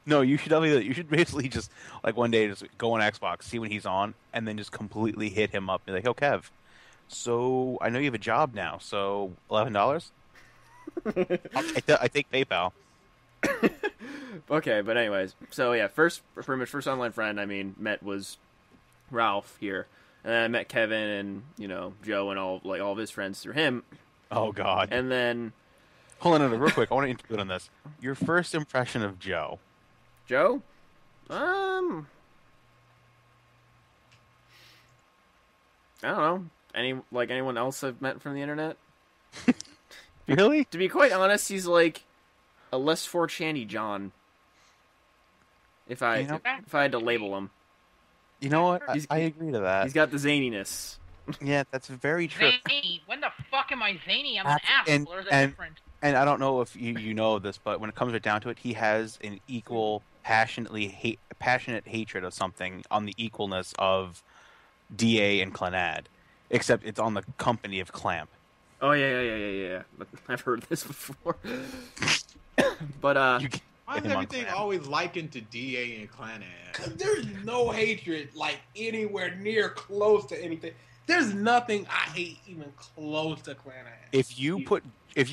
Speaker 2: No, you should basically just, like, one day just go on Xbox, see when he's on, and then just completely hit him up. Be like, oh, Kev, so I know you have a job now, so $11? I take PayPal.
Speaker 1: Okay, but anyways, so yeah, pretty much first online friend I met was Ralph here, and then I met Kevin and Joe and all of his friends through him,
Speaker 2: Oh, God.
Speaker 1: and then
Speaker 2: Hold on, real quick. I want to interlude on this. Your first impression of Joe.
Speaker 1: Joe, I don't know. Anyone else I've met from the internet?
Speaker 2: Really?
Speaker 1: To be quite honest, he's like a less 4channy John. If I had to label him,
Speaker 2: You know what?
Speaker 1: He's-
Speaker 2: I agree to that.
Speaker 1: he's got the zaniness.
Speaker 2: Yeah, that's very true.
Speaker 3: Zany. When the fuck am I zany? I'm an
Speaker 2: And-
Speaker 3: asshole. There's a
Speaker 2: and-
Speaker 3: difference.
Speaker 2: And I don't know if you know this, but when it comes right down to it, he has an equal, passionate hatred of something on the equalness of DA and Clannad, except it's on the company of Clamp.
Speaker 1: Oh yeah. But I've heard this before. But
Speaker 2: You can
Speaker 6: Why
Speaker 2: get
Speaker 6: is
Speaker 2: him on
Speaker 6: everything
Speaker 2: Clamp.
Speaker 6: always likened to DA and Clannad?
Speaker 5: There's no hatred like anywhere near close to anything. There's nothing I hate even close to Clan Ass.
Speaker 2: If you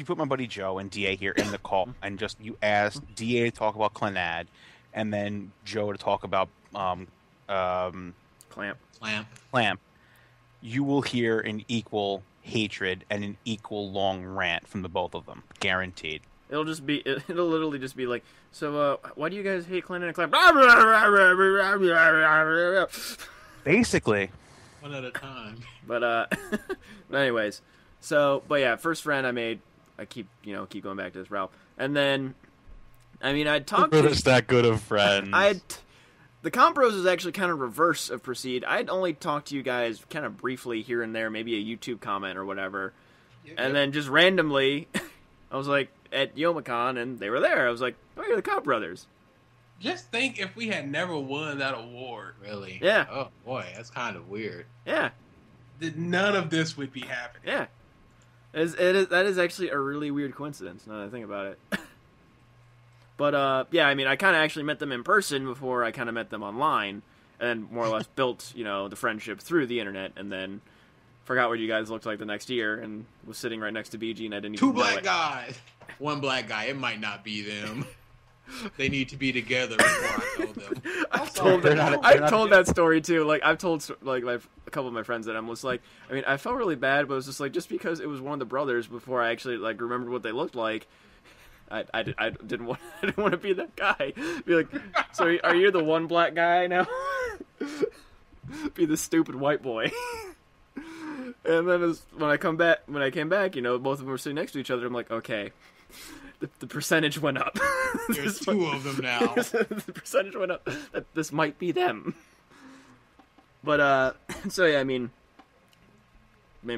Speaker 2: put my buddy Joe and DA here in the call and just you ask DA to talk about Clannad and then Joe to talk about
Speaker 1: Clamp.
Speaker 2: Clamp, you will hear an equal hatred and an equal long rant from the both of them, guaranteed.
Speaker 1: It'll literally just be like, so why do you guys hate Clinton and Clamp?
Speaker 2: Basically.
Speaker 6: One at a time.
Speaker 1: But anyways, but yeah, first friend I made. I keep going back to this Ralph, and then I'd talked to
Speaker 2: that good of friends.
Speaker 1: the Compros is actually kind of reverse of Proceed. I'd only talked to you guys kind of briefly here and there, maybe a YouTube comment or whatever, and then just randomly, I was like at YomaCon and they were there. I was like, oh, you're the Comp Brothers.
Speaker 5: Just think if we had never won that award,
Speaker 6: Really?
Speaker 1: Yeah.
Speaker 6: Oh boy, that's kind of weird.
Speaker 1: Yeah,
Speaker 5: that none of this would be happening.
Speaker 1: yeah. That is actually a really weird coincidence, now that I think about it. But, yeah, I kind of actually met them in person before I kind of met them online, and more or less built, the friendship through the internet, and then forgot what you guys looked like the next year, and was sitting right next to BG, and I didn't even
Speaker 6: Two
Speaker 1: know
Speaker 6: black
Speaker 1: it.
Speaker 6: guys. One black guy. It might not be them. They need to be together before I know them.
Speaker 1: I've told that story too. Like I've told like a couple of my friends that I'm just like, I mean, I felt really bad, but it was just like just because it was one of the brothers before I actually like remembered what they looked like. I didn't want to be that guy. Be like, so are you the one black guy now? Be the stupid white boy. And then when I came back, you know, both of them were sitting next to each other. I'm like, okay, the percentage went up.
Speaker 6: There's two of them now.
Speaker 1: The percentage went up. That this might be them. But so yeah, I mean,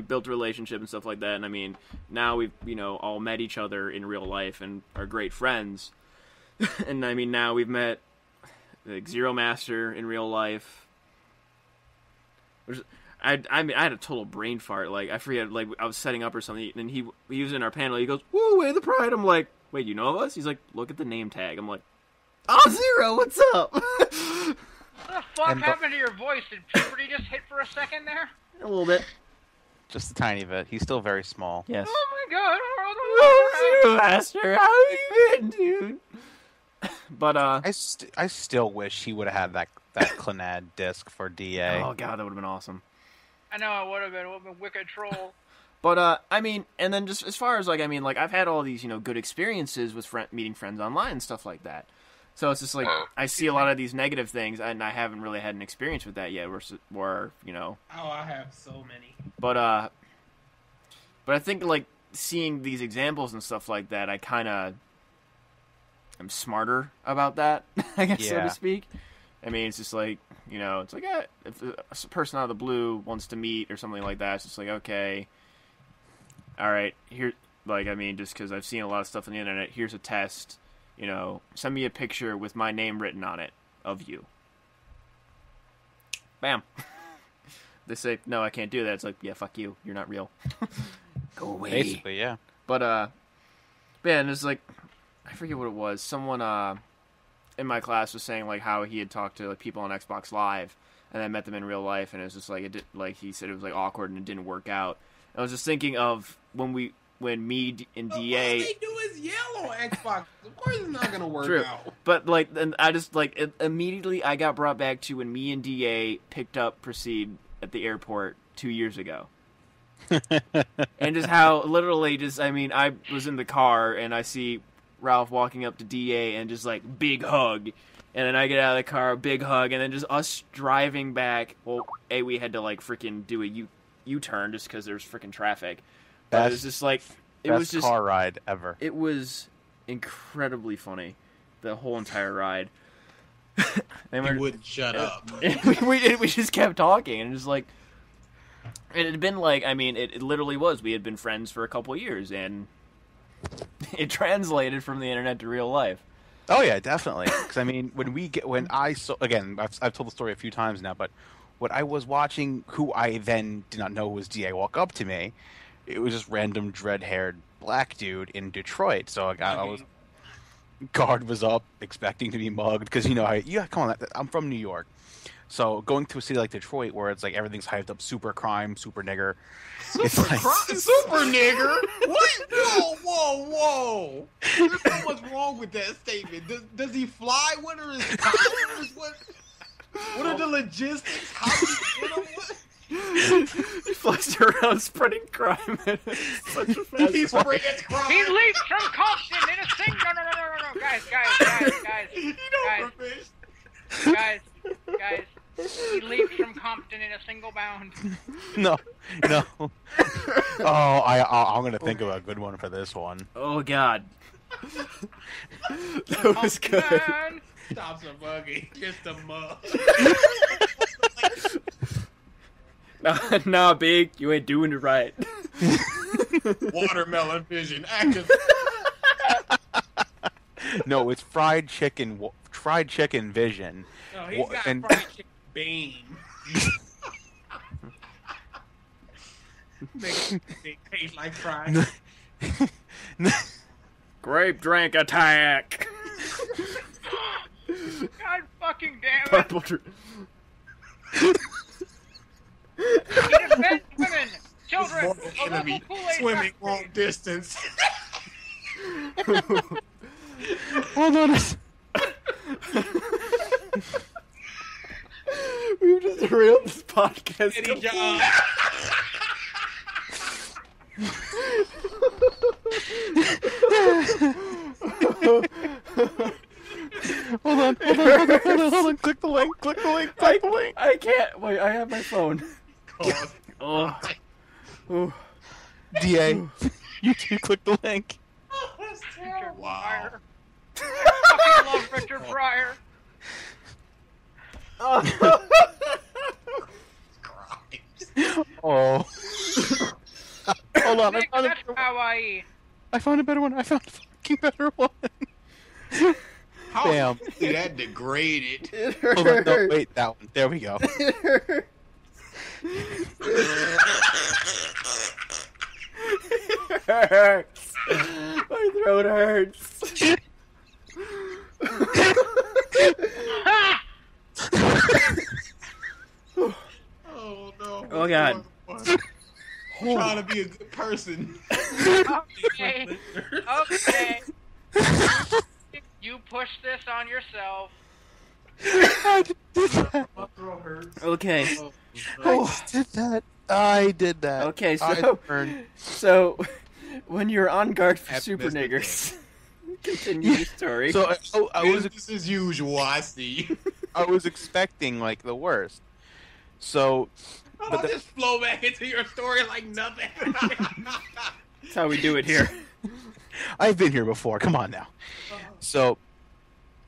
Speaker 1: built a relationship and stuff like that. And I mean, now we've, you know, all met each other in real life and are great friends. And I mean, now we've met like Zero Master in real life. I mean, I had a total brain fart. Like, I forget, like, I was setting up or something, and he was in our panel. He goes, "Woo, way the pride." I'm like, "Wait, you know of us?" He's like, "Look at the name tag." I'm like, "Oh, Zero, what's up?"
Speaker 3: What the fuck happened to your voice? Did puberty just hit for a second there?
Speaker 1: A little bit.
Speaker 2: Just a tiny bit. He's still very small.
Speaker 1: Yes.
Speaker 3: Oh my god.
Speaker 1: Oh, Zero Master, how you been, dude? But,
Speaker 2: I still wish he would have had that Clannad disc for DA.
Speaker 1: Oh, God, that would have been awesome.
Speaker 3: I know it would have been. It would have been wicked troll.
Speaker 1: But, I mean, and then just as far as, like, I mean, like, I've had all these, you know, good experiences with meeting friends online and stuff like that. So it's just, like, I see a lot of these negative things, and I haven't really had an experience with that yet, where you know...
Speaker 5: Oh, I have so many.
Speaker 1: But I think, like, seeing these examples and stuff like that, I kind of am smarter about that, I guess, so to speak. I mean, it's just like, you know, it's like, if a person out of the blue wants to meet or something like that, it's just like, okay, all right, here, like, I mean, just because I've seen a lot of stuff on the internet, here's a test, you know, send me a picture with my name written on it of you. Bam. They say, no, I can't do that. It's like, yeah, fuck you. You're not real. Go away.
Speaker 2: Basically, yeah.
Speaker 1: But and it's like, I forget what it was. Someone in my class was saying like how he had talked to like people on Xbox Live and then met them in real life, and it was just like he said it was like awkward and it didn't work out. And I was just thinking of when me and DA.
Speaker 5: All they do is yell on Xbox. Of course, it's not gonna work out.
Speaker 1: But like, and I just like immediately I got brought back to when me and DA picked up Proceed at the airport 2 years ago. And just how literally just, I mean, I was in the car and I see Ralph walking up to DA and just like big hug, and then I get out of the car, big hug, and then just us driving back. Well, we had to like freaking do a U-turn just because there's freaking traffic. But it was just like it was just
Speaker 2: car ride ever.
Speaker 1: It was incredibly funny, the whole entire ride.
Speaker 6: He wouldn't shut up.
Speaker 1: we just kept talking, and just like it had been like, I mean, it literally was. We had been friends for a couple of years, and it translated from the internet to real life.
Speaker 2: Oh yeah, definitely. Because I mean, I've told the story a few times now, but when I was watching who I then did not know was DA walk up to me, it was just random dread-haired black dude in Detroit. So I was guard was up, expecting to be mugged because come on, I'm from New York. So going to a city like Detroit, where it's like everything's hyped up, super crime, super nigger.
Speaker 6: Super nigger? What? Whoa! There's so much wrong with that statement. Does he fly? What are his powers? What are the logistics? How do you get him?
Speaker 1: He flies around spreading crime at such a fast
Speaker 6: He's spreading crime.
Speaker 3: He leaps from Compton in a sing. No, guys. He leaps from Compton in a single bound.
Speaker 2: No. Oh, I'm gonna think of a good one for this one.
Speaker 1: Oh God, that was good.
Speaker 3: Man.
Speaker 5: Stops a buggy, just a mug.
Speaker 1: Nah, big, you ain't doing it right.
Speaker 6: Watermelon vision. Active.
Speaker 2: No, it's fried chicken vision.
Speaker 5: No, he's got fried chicken beam. Make it taste like fried.
Speaker 1: Grape drink attack.
Speaker 3: God fucking damn it.
Speaker 1: Purple
Speaker 3: He defends women, children, a
Speaker 6: Enemy
Speaker 3: local Kool-Aid
Speaker 6: swimming
Speaker 3: factory.
Speaker 6: long distance.
Speaker 2: Hold on.
Speaker 1: We've just derailed this podcast.
Speaker 5: Eddie John.
Speaker 2: Hold on. Click the link.
Speaker 1: I can't. Wait, I have my phone. Oh. Oh.
Speaker 2: DA, you two click the link.
Speaker 6: Wow.
Speaker 3: I fucking love Richard Pryor.
Speaker 2: Oh. Hold on.
Speaker 3: Nick, that's Hawaii.
Speaker 2: I found a better one. I found a fucking better one.
Speaker 6: How
Speaker 2: Damn.
Speaker 6: quickly that degraded.
Speaker 1: It
Speaker 2: Hold on. No,
Speaker 1: hurts.
Speaker 2: wait, that one. There we go.
Speaker 1: It hurts. It hurts. My throat hurts.
Speaker 6: Oh no.
Speaker 1: Oh, God.
Speaker 6: I'm trying to be a good person.
Speaker 3: Okay. Okay. You push this on yourself.
Speaker 2: I did that.
Speaker 4: My throat hurts.
Speaker 1: Okay.
Speaker 2: I did that.
Speaker 1: Okay,
Speaker 2: I
Speaker 1: so
Speaker 2: burned.
Speaker 1: so when you're on guard for
Speaker 6: Have
Speaker 1: super
Speaker 6: missed it.
Speaker 1: niggers, continue your story.
Speaker 2: So I was
Speaker 6: Business as usual, I see.
Speaker 2: expecting like the worst. So,
Speaker 5: I'll just flow back into your story like nothing.
Speaker 1: That's how we do it here.
Speaker 2: I've been here before. Come on now. So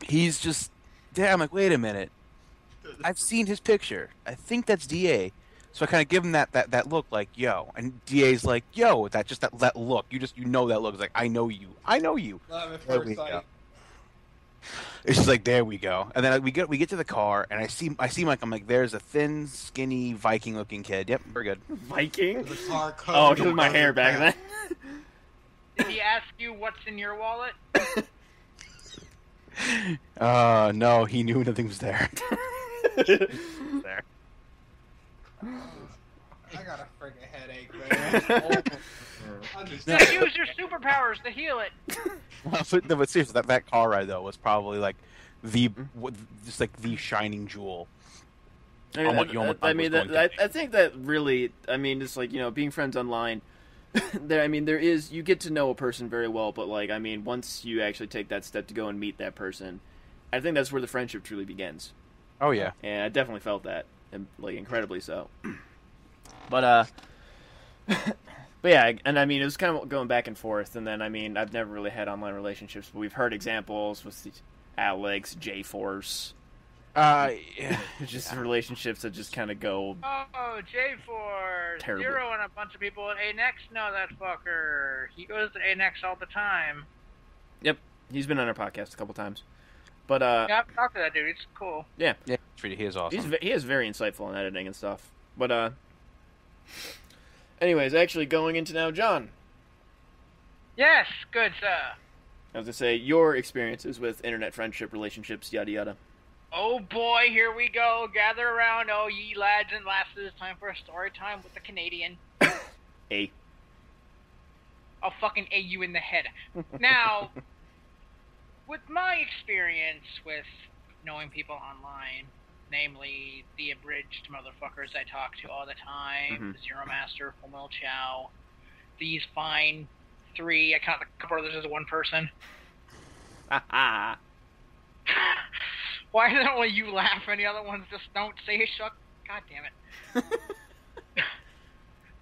Speaker 2: he's just I'm like, wait a minute. I've seen his picture. I think that's DA. So I kind of give him that look, like, yo, and DA's like, yo, that look. You know that look. It's like, I know you.
Speaker 5: Love at
Speaker 2: There
Speaker 5: first
Speaker 2: we go.
Speaker 5: sight.
Speaker 2: It's just like, there we go. And then we get to the car, and I see I'm like, there's a thin, skinny Viking looking kid. Yep, we're good.
Speaker 1: Viking?
Speaker 6: The car
Speaker 1: Oh,
Speaker 6: covered
Speaker 1: because of my
Speaker 6: in
Speaker 1: hair back
Speaker 6: crap.
Speaker 1: then.
Speaker 3: Did he ask you what's in your wallet?
Speaker 2: No, he knew nothing was there. There.
Speaker 5: I got a friggin' headache, man. I just
Speaker 3: Just use your superpowers to heal it.
Speaker 2: But seriously, that car ride though was probably like just like the shining jewel.
Speaker 1: I think that really, it's like, being friends online, you get to know a person very well, but like, once you actually take that step to go and meet that person, I think that's where the friendship truly begins.
Speaker 2: Oh yeah.
Speaker 1: And I definitely felt that, and like, incredibly so. But yeah, and it was kind of going back and forth, and then, I've never really had online relationships, but we've heard examples with Alex, J-Force.
Speaker 2: Yeah.
Speaker 1: Just relationships that just kind of go.
Speaker 3: Oh, J4,
Speaker 1: Terrible.
Speaker 3: Zero and a bunch of people at ANEX know that fucker. He goes to ANEX all the time.
Speaker 1: Yep, he's been on our podcast a couple times. But
Speaker 3: Yeah, I've talked to that dude. He's cool.
Speaker 1: yeah,
Speaker 2: He is awesome.
Speaker 1: he is very insightful in editing and stuff. But anyways, actually going into now, John.
Speaker 3: Yes, good sir.
Speaker 1: I was gonna say your experiences with internet friendship, relationships, yada yada.
Speaker 3: Oh boy, here we go. Gather around, oh ye lads and lasses. Time for a story time with the Canadian.
Speaker 1: A.
Speaker 3: I'll fucking A you in the head. Now, with my experience with knowing people online, namely the abridged motherfuckers I talk to all the time, Zero Master, Full Metal Chow, these fine three, I count the couple others as one person.
Speaker 1: Ha
Speaker 3: Why don't only you laugh and the other ones just don't say shut? God damn it.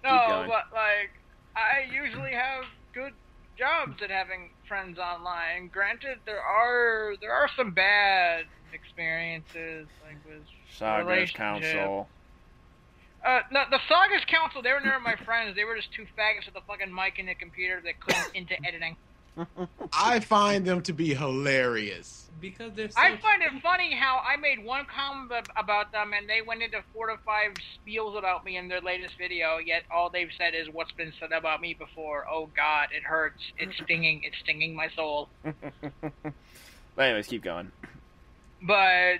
Speaker 3: No,
Speaker 1: going.
Speaker 3: but like, I usually have good jobs at having friends online. Granted, there are some bad experiences, like with
Speaker 1: Sagas
Speaker 3: relationships.
Speaker 1: Council.
Speaker 3: No, the Sagas Council, they were never my friends. They were just two faggots with a fucking mic and a computer that couldn't into editing.
Speaker 6: I find them to be hilarious.
Speaker 5: because they're so
Speaker 3: I find it funny how I made one comment about them and they went into 4 to 5 spiels about me in their latest video, yet all they've said is what's been said about me before. Oh god, it hurts. It's stinging my soul.
Speaker 1: But anyways, keep going.
Speaker 3: But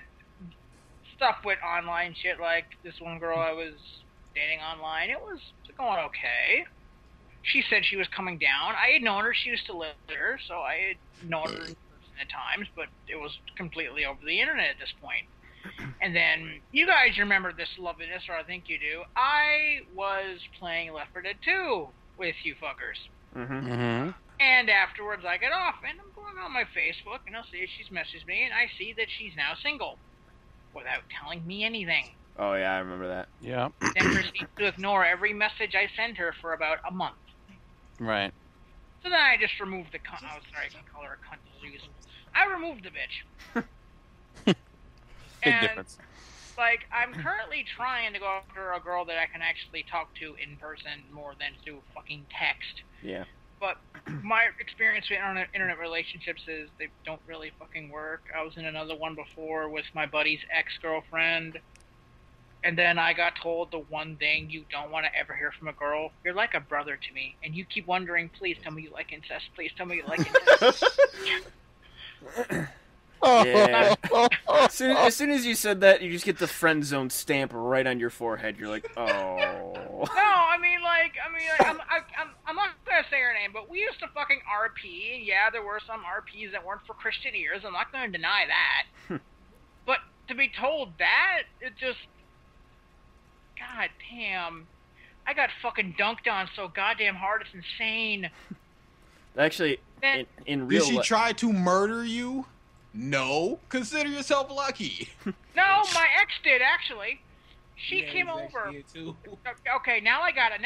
Speaker 3: stuff with online shit, like this one girl I was dating online, it was going okay. She said she was coming down. I had known her. She used to live there, so I had known her in person at times, but it was completely over the internet at this point. And then, you guys remember this loveliness, or I think you do. I was playing Left 4 Dead 2 with you fuckers.
Speaker 2: Mm-hmm.
Speaker 3: And afterwards I get off, and I'm going on my Facebook, and I'll see if she's messaged me, and I see that she's now single. Without telling me anything.
Speaker 1: Oh, yeah, I remember that.
Speaker 2: Yeah.
Speaker 3: Then proceeds to ignore every message I send her for about a month.
Speaker 2: Right.
Speaker 3: So then I just removed the cunt. Oh, sorry, I can call her a cunt to lose. I removed the bitch.
Speaker 2: Big
Speaker 3: And,
Speaker 2: difference.
Speaker 3: like, I'm currently trying to go after a girl that I can actually talk to in person more than through fucking text.
Speaker 1: Yeah.
Speaker 3: But my experience with internet relationships is they don't really fucking work. I was in another one before with my buddy's ex-girlfriend. And then I got told the one thing you don't want to ever hear from a girl. You're like a brother to me. And you keep wondering, please tell me you like incest. Please tell me you like incest.
Speaker 1: Yeah. As soon as you said that, you just get the friend zone stamp right on your forehead. You're like, oh.
Speaker 3: No, I mean, I'm not gonna say her name, but we used to fucking RP, and yeah, there were some RPs that weren't for Christian ears. I'm not gonna deny that. But to be told that, it just, god damn, I got fucking dunked on so goddamn hard, it's insane.
Speaker 1: Actually, in real
Speaker 6: Did she
Speaker 1: life,
Speaker 6: try to murder you? No. Consider yourself lucky.
Speaker 3: No, my ex did actually. She
Speaker 5: Yeah,
Speaker 3: came
Speaker 5: he's
Speaker 3: over.
Speaker 5: actually too.
Speaker 3: Okay, now I gotta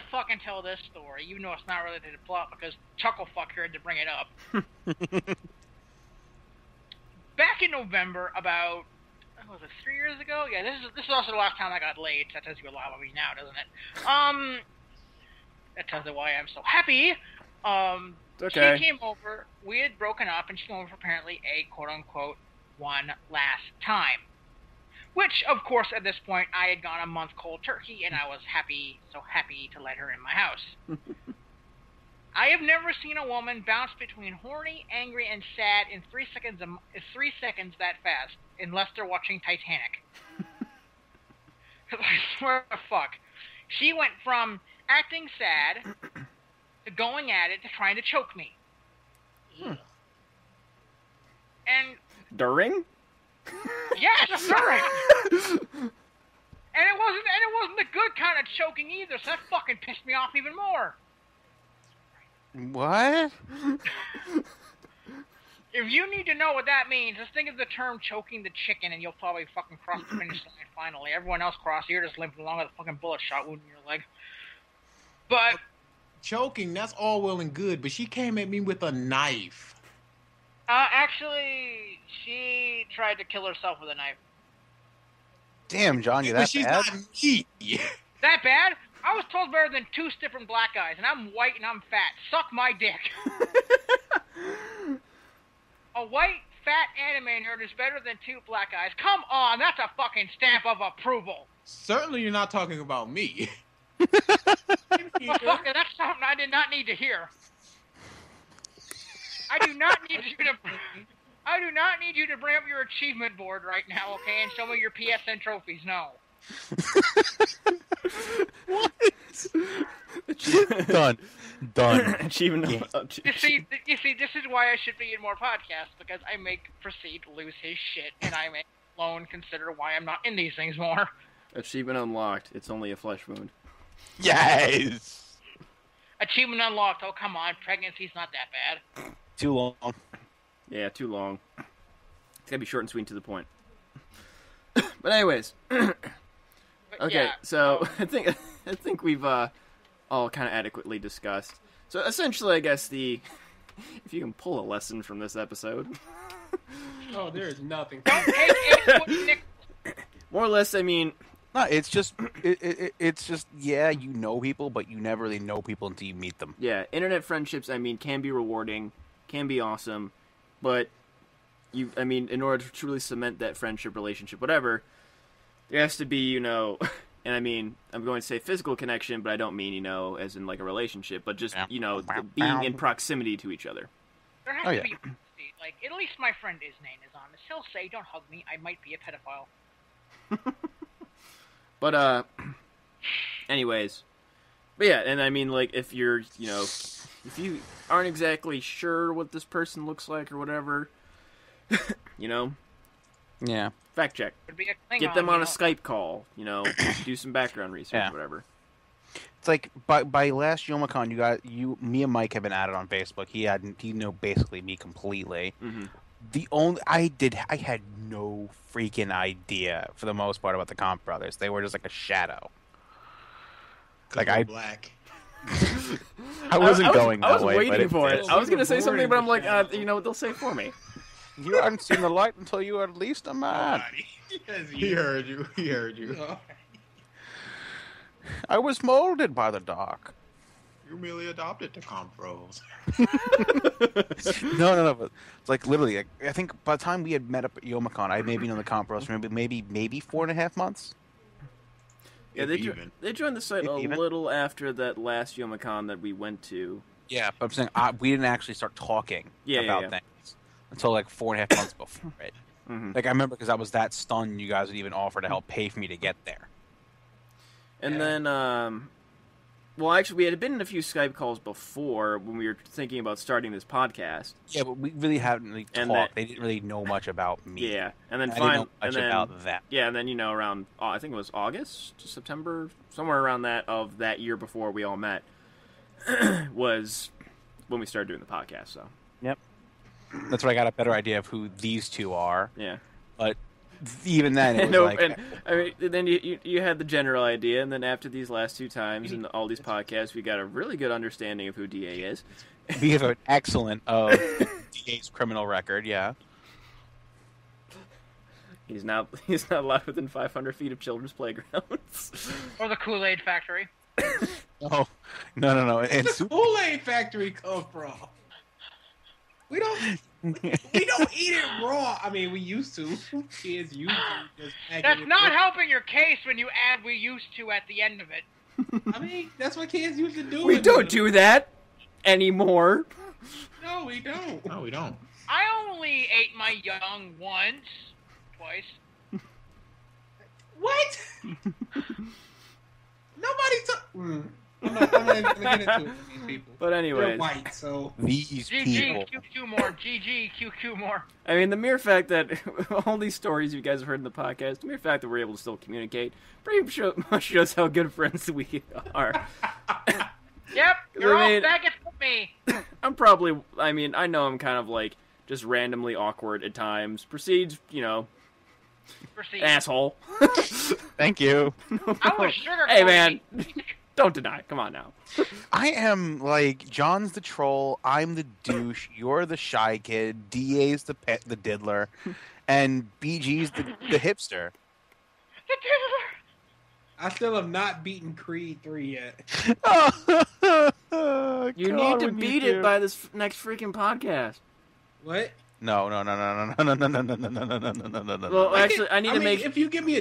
Speaker 3: fucking tell this story, even though it's not related to the plot because Chucklefuck here had to bring it up. Back in November, about was it 3 years ago? Yeah, this is also the last time I got laid. So that tells you a lot about me now, doesn't it? That tells you why I'm so happy.
Speaker 1: okay.
Speaker 3: She came over. We had broken up, and she came over for apparently a quote-unquote one last time. Which, of course, at this point, I had gone a month cold turkey, and I was so happy to let her in my house. I have never seen a woman bounce between horny, angry, and sad in 3 seconds. 3 seconds that fast, unless they're watching Titanic. Because I swear to fuck, she went from acting sad to going at it to trying to choke me. And
Speaker 1: during?
Speaker 3: yes, during. And it wasn't the good kind of choking either. So that fucking pissed me off even more.
Speaker 2: What?
Speaker 3: If you need to know what that means, just think of the term choking the chicken and you'll probably fucking cross the finish line finally. Everyone else crossed, you're just limping along with a fucking bullet shot wound in your leg. But
Speaker 6: Choking, that's all well and good, but she came at me with a knife.
Speaker 3: actually, she tried to kill herself with a knife.
Speaker 2: Damn, John, you
Speaker 6: But
Speaker 2: that
Speaker 6: she's
Speaker 2: bad?
Speaker 6: not me.
Speaker 3: That bad? I was told better than 2 different black guys, and I'm white and I'm fat. Suck my dick. A white, fat anime nerd is better than 2 black guys. Come on, that's a fucking stamp of approval.
Speaker 6: Certainly you're not talking about me.
Speaker 3: Motherfucker, that's something I did not need to hear. I do not need you to bring up your achievement board right now, okay, and show me your PSN trophies. No.
Speaker 2: Done.
Speaker 1: Achievement.
Speaker 3: You see, this is why I should be in more podcasts, because I make Proceed lose his shit, and I make Lone consider why I'm not in these things more.
Speaker 1: Achievement unlocked. It's only a flesh wound.
Speaker 2: Yes.
Speaker 3: Achievement unlocked. Oh, come on. Pregnancy's not that bad.
Speaker 2: Too long.
Speaker 1: Yeah, too long. It's gotta be short and sweet to the point. But anyways,
Speaker 3: But
Speaker 1: okay.
Speaker 3: yeah,
Speaker 1: So I think we've all kind of adequately discussed. So essentially, I guess if you can pull a lesson from this episode,
Speaker 5: Oh, there is nothing.
Speaker 3: don't take anyone Nick.
Speaker 1: more or less, I mean,
Speaker 2: No, it's just it's just yeah, you know people, but you never really know people until you meet them.
Speaker 1: yeah, internet friendships, I mean, can be rewarding, can be awesome, but in order to truly cement that friendship, relationship, whatever, there has to be, and I mean, I'm going to say physical connection, but I don't mean, as in like a relationship, but just, being in proximity to each other.
Speaker 3: There has
Speaker 2: Oh,
Speaker 3: to
Speaker 2: yeah.
Speaker 3: be. Like, at least my friend Isnane is honest. He'll say, "Don't hug me. I might be a pedophile."
Speaker 1: But, anyways. But yeah, and I mean, like, if you aren't exactly sure what this person looks like or whatever, You know,
Speaker 2: Yeah.
Speaker 1: fact check.
Speaker 3: Would be a Klingon,
Speaker 1: Get them on
Speaker 3: you
Speaker 1: a
Speaker 3: know?
Speaker 1: Skype call. You know, do some background research,
Speaker 2: Yeah.
Speaker 1: whatever.
Speaker 2: It's like by last YomaCon, me and Mike have been at it on Facebook. He knew basically me completely.
Speaker 1: Mm-hmm.
Speaker 2: I had no freaking idea for the most part about the Comp Brothers. They were just like a shadow. Like
Speaker 6: black.
Speaker 2: I wasn't going that
Speaker 1: I was
Speaker 2: way.
Speaker 1: waiting
Speaker 2: but
Speaker 1: for it. I was gonna say something, but I'm like,
Speaker 5: Boring.
Speaker 1: you know what? They'll say it for me.
Speaker 2: You hadn't seen the light until you were at least a man.
Speaker 6: He heard you. He heard you.
Speaker 2: I was molded by the dark.
Speaker 6: You merely adopted the compros.
Speaker 2: No. But it's like literally. I think by the time we had met up at YomaCon, I maybe known the Comp Bros for maybe 4.5 months.
Speaker 1: Yeah, they joined the site
Speaker 2: If
Speaker 1: a
Speaker 2: even.
Speaker 1: little after that last YomaCon that we went to.
Speaker 2: Yeah, but I'm saying we didn't actually start talking about
Speaker 1: yeah.
Speaker 2: things until like 4.5 months before it.
Speaker 1: Mm-hmm.
Speaker 2: Like I remember because I was that stunned you guys would even offer to help pay for me to get there.
Speaker 1: And
Speaker 5: Yeah.
Speaker 1: then, well, actually, we had been in a few Skype calls before when we were thinking about starting this podcast.
Speaker 2: Yeah, but we really haven't really
Speaker 1: And
Speaker 2: talked. They didn't really know much about me.
Speaker 1: Yeah, and then
Speaker 2: I didn't know much
Speaker 1: and then,
Speaker 2: about them.
Speaker 1: Yeah, and then around I think it was August, September, somewhere around that of that year before we all met was when we started doing the podcast. So
Speaker 2: That's when I got a better idea of who these two are.
Speaker 1: yeah.
Speaker 2: But even then, it was
Speaker 1: No,
Speaker 2: like
Speaker 1: and I mean, then you had the general idea, and then after these last two times and all these podcasts, we got a really good understanding of who DA is.
Speaker 2: we have an excellent DA's criminal record. Yeah.
Speaker 1: He's not allowed within 500 feet of children's playgrounds.
Speaker 3: Or the Kool-Aid Factory.
Speaker 2: No. And
Speaker 5: The Kool-Aid Factory come from? We don't eat it raw. I mean, we used to. Kids used to. Just pack
Speaker 3: That's
Speaker 5: it
Speaker 3: not
Speaker 5: in-
Speaker 3: helping your case when you add "we used to" at the end of it.
Speaker 5: I mean, that's what kids used to do.
Speaker 1: We don't do that anymore.
Speaker 5: No, we don't.
Speaker 6: No, we don't.
Speaker 3: I only ate my young once, twice.
Speaker 5: What? Nobody took. I'm not even gonna get into it with these people.
Speaker 1: But
Speaker 5: They're
Speaker 1: anyways,
Speaker 5: white, so
Speaker 2: these
Speaker 3: GG,
Speaker 2: people.
Speaker 3: QQ more. GG, QQ more.
Speaker 1: I mean, the mere fact that all these stories you guys have heard in the podcast, the mere fact that we're able to still communicate, pretty much shows how good friends we are.
Speaker 3: Yep, you're
Speaker 1: I
Speaker 3: all
Speaker 1: mean-
Speaker 3: faggots with me.
Speaker 1: I know I'm kind of like just randomly awkward at times. Proceeds,
Speaker 3: Proceed.
Speaker 1: asshole.
Speaker 2: Thank you.
Speaker 3: I was sugar.
Speaker 1: Hey, man. Don't deny. Come on now.
Speaker 2: I am like John's the troll. I'm the douche. You're the shy kid. DA's the pet, the diddler, and BG's the hipster.
Speaker 5: I still have not beaten Creed 3 yet.
Speaker 1: You need to beat it by this next freaking podcast.
Speaker 5: What?
Speaker 2: No.
Speaker 1: Well, actually, I need to make.
Speaker 5: If you give me a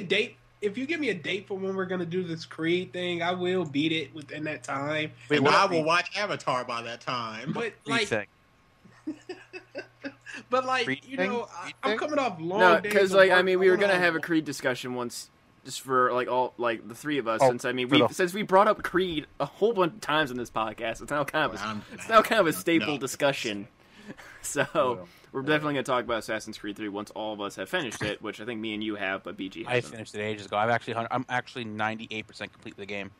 Speaker 5: date for when we're gonna do this Creed thing, I will beat it within that time.
Speaker 2: Wait,
Speaker 6: And
Speaker 2: what
Speaker 6: I
Speaker 2: are
Speaker 6: will
Speaker 2: we-
Speaker 6: watch Avatar by that time.
Speaker 5: But
Speaker 2: Creed
Speaker 5: like,
Speaker 2: thing? Creed thing? Creed
Speaker 5: I'm
Speaker 2: thing?
Speaker 5: coming off long
Speaker 1: No,
Speaker 5: days.
Speaker 1: because
Speaker 5: of
Speaker 1: like
Speaker 5: work.
Speaker 1: we were gonna
Speaker 5: Hold
Speaker 1: have a
Speaker 5: on.
Speaker 1: Creed discussion once, just for like all like the three of us.
Speaker 2: Oh,
Speaker 1: Since we brought up Creed a whole bunch of times in this podcast, it's now kind of a staple discussion. So we're definitely gonna talk about Assassin's Creed 3 once all of us have finished it, which I think me and you have, but BG
Speaker 2: I
Speaker 1: hasn't.
Speaker 2: finished it ages ago. I'm actually 98% complete with the game.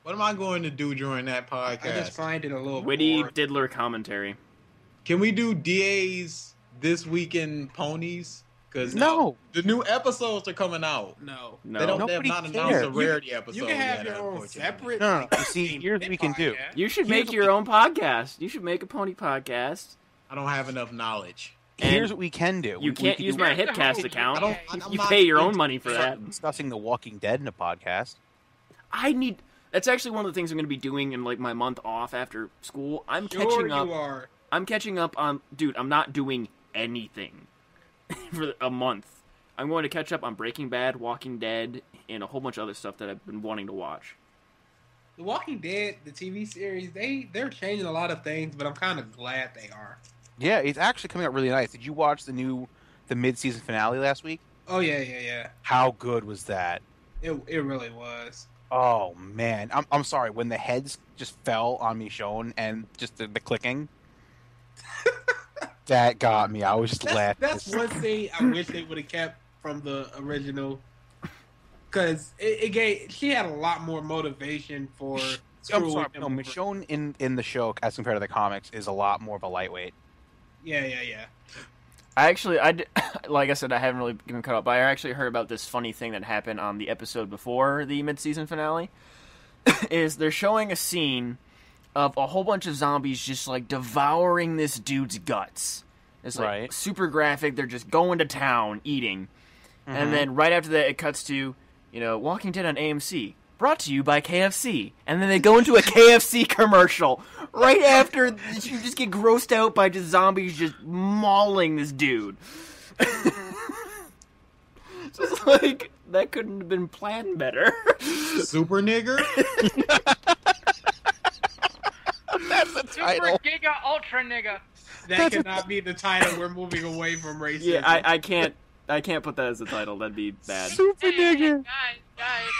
Speaker 6: What am I going to do during that
Speaker 5: I just
Speaker 6: podcast?
Speaker 5: find it a little
Speaker 1: Witty
Speaker 5: boring.
Speaker 1: diddler commentary.
Speaker 6: Can we do DA's This Weekend Ponies? Because
Speaker 2: No.
Speaker 6: the new episodes are coming out.
Speaker 5: No.
Speaker 1: No,
Speaker 6: They have
Speaker 2: Nobody
Speaker 6: not
Speaker 2: cares.
Speaker 6: announced a
Speaker 2: You-
Speaker 6: rarity episode.
Speaker 5: You can have
Speaker 6: yet,
Speaker 5: your own
Speaker 6: unfortunately.
Speaker 5: separate.
Speaker 2: No. You see, here's what we can do.
Speaker 5: podcast.
Speaker 1: you should
Speaker 2: Here's
Speaker 1: make
Speaker 2: what
Speaker 1: your
Speaker 2: we-
Speaker 1: own podcast. You should make a pony podcast.
Speaker 6: I don't have enough knowledge.
Speaker 1: And
Speaker 2: Here's what we can do.
Speaker 1: You
Speaker 2: We
Speaker 1: can't
Speaker 2: can
Speaker 1: use
Speaker 2: do-
Speaker 1: my
Speaker 3: Here's the
Speaker 1: Hitcast
Speaker 3: hope.
Speaker 1: account.
Speaker 6: I'm
Speaker 1: You
Speaker 6: not
Speaker 1: pay your own
Speaker 6: into-
Speaker 1: money for that.
Speaker 2: discussing The Walking Dead in a podcast.
Speaker 1: That's actually one of the things I'm going to be doing in like my month off after school. I'm
Speaker 5: Sure
Speaker 1: catching up.
Speaker 5: you are.
Speaker 1: I'm catching up on, dude. I'm not doing anything for a month. I'm going to catch up on Breaking Bad, Walking Dead, and a whole bunch of other stuff that I've been wanting to watch.
Speaker 5: The Walking Dead, the TV series, they're changing a lot of things, but I'm kind of glad they are.
Speaker 2: Yeah, it's actually coming out really nice. Did you watch the mid-season finale last week?
Speaker 5: Oh yeah.
Speaker 2: How good was that?
Speaker 5: It really was.
Speaker 2: Oh man, I'm sorry when the heads just fell on Michonne and just the clicking. That got me. I was just laughing.
Speaker 5: That's one thing I wish they would have kept from the original, because she had a lot more motivation for.
Speaker 2: I'm sorry, no, Michonne in the show, as compared to the comics, is a lot more of a lightweight.
Speaker 5: Yeah.
Speaker 1: Like I said, I haven't really been caught up, but I actually heard about this funny thing that happened on the episode before the mid-season finale. Is they're showing a scene of a whole bunch of zombies just like devouring this dude's guts. It's like super graphic. They're just going to town eating, and then right after that, it cuts to Walking Dead on AMC. Brought to you by KFC. And then they go into a KFC commercial right after you just get grossed out by just zombies just mauling this dude. Just like, that couldn't have been planned better.
Speaker 6: Super nigger?
Speaker 2: That's the title.
Speaker 3: Super giga ultra nigga.
Speaker 5: That cannot be the title. We're moving away from racism.
Speaker 1: Yeah, I can't put that as the title. That'd be bad.
Speaker 2: Super nigger.
Speaker 3: Guys.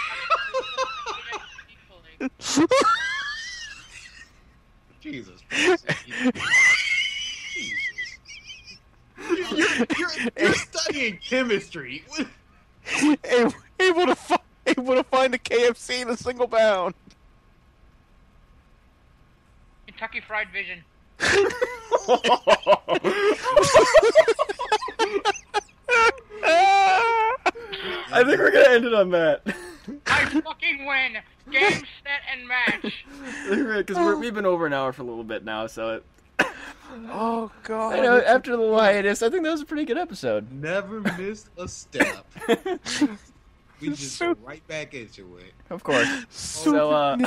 Speaker 6: Jesus. You're studying chemistry.
Speaker 2: Able to find a KFC in a single bound.
Speaker 3: Kentucky Fried Vision.
Speaker 1: I think we're gonna end it on that.
Speaker 3: I fucking win. Game, set, and match.
Speaker 1: Because we've been over an hour for a little bit now, so
Speaker 2: Oh god!
Speaker 1: I know, after the little hiatus, I think that was a pretty good episode.
Speaker 6: Never missed a step. We just go right back into it.
Speaker 1: Of course. So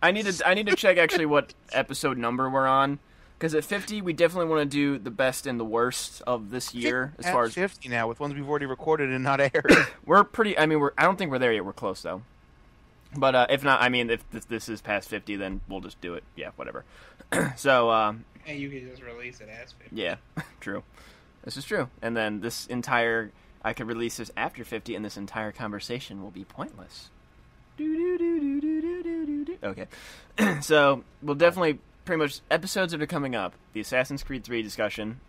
Speaker 1: I need to check actually what episode number we're on, because at 50 we definitely want to do the best and the worst of this year as far as
Speaker 2: 50 now with ones we've already recorded and not aired.
Speaker 1: We're pretty. I mean, I don't think we're there yet. We're close though. But if not, I mean, if this is past 50, then we'll just do it. Yeah, whatever. So.
Speaker 5: And you can just release it as 50.
Speaker 1: Yeah, true. This is true. And then I could release this after 50, and this entire conversation will be pointless. Okay. So, we'll definitely, pretty much, episodes that are coming up. The Assassin's Creed 3 discussion,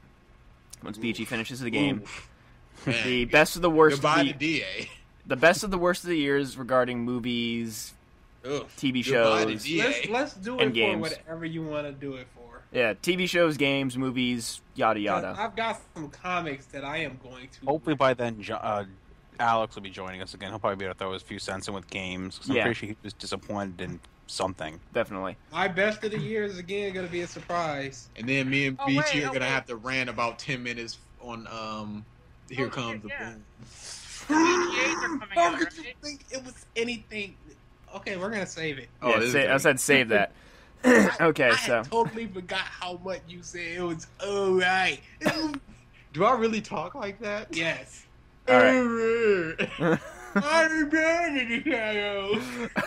Speaker 1: once BG finishes the game.
Speaker 6: Man,
Speaker 1: the best of the worst
Speaker 6: goodbye
Speaker 1: of
Speaker 6: to DA.
Speaker 1: The best of the worst of the years regarding movies, TV
Speaker 6: goodbye to
Speaker 1: shows.
Speaker 6: DA.
Speaker 5: Let's do
Speaker 1: And
Speaker 5: it
Speaker 1: games.
Speaker 5: for whatever you want to do it for.
Speaker 1: Yeah, TV shows, games, movies, yada yada.
Speaker 5: I've got some comics that I am going to.
Speaker 2: Hopefully by then, Alex will be joining us again. He'll probably be able to throw his few cents in with games. 'Cause I'm pretty sure he was disappointed in something.
Speaker 1: Definitely.
Speaker 5: My best of the year is again going to be a surprise.
Speaker 6: And then me and BG are gonna
Speaker 3: wait.
Speaker 6: have to rant about 10 minutes on Here Comes the
Speaker 3: yeah.
Speaker 6: Boom.
Speaker 3: VGAs are coming
Speaker 5: How
Speaker 3: out,
Speaker 5: could you
Speaker 3: right?
Speaker 5: think it was anything? Okay, we're going to save it.
Speaker 6: Oh, this is
Speaker 1: I
Speaker 6: gonna
Speaker 1: said save that. Okay,
Speaker 5: I
Speaker 1: so.
Speaker 5: had totally forgot how much you said it was alright.
Speaker 6: Do I really talk like that?
Speaker 5: Yes.
Speaker 1: All right.
Speaker 5: I'm bad at the shadow.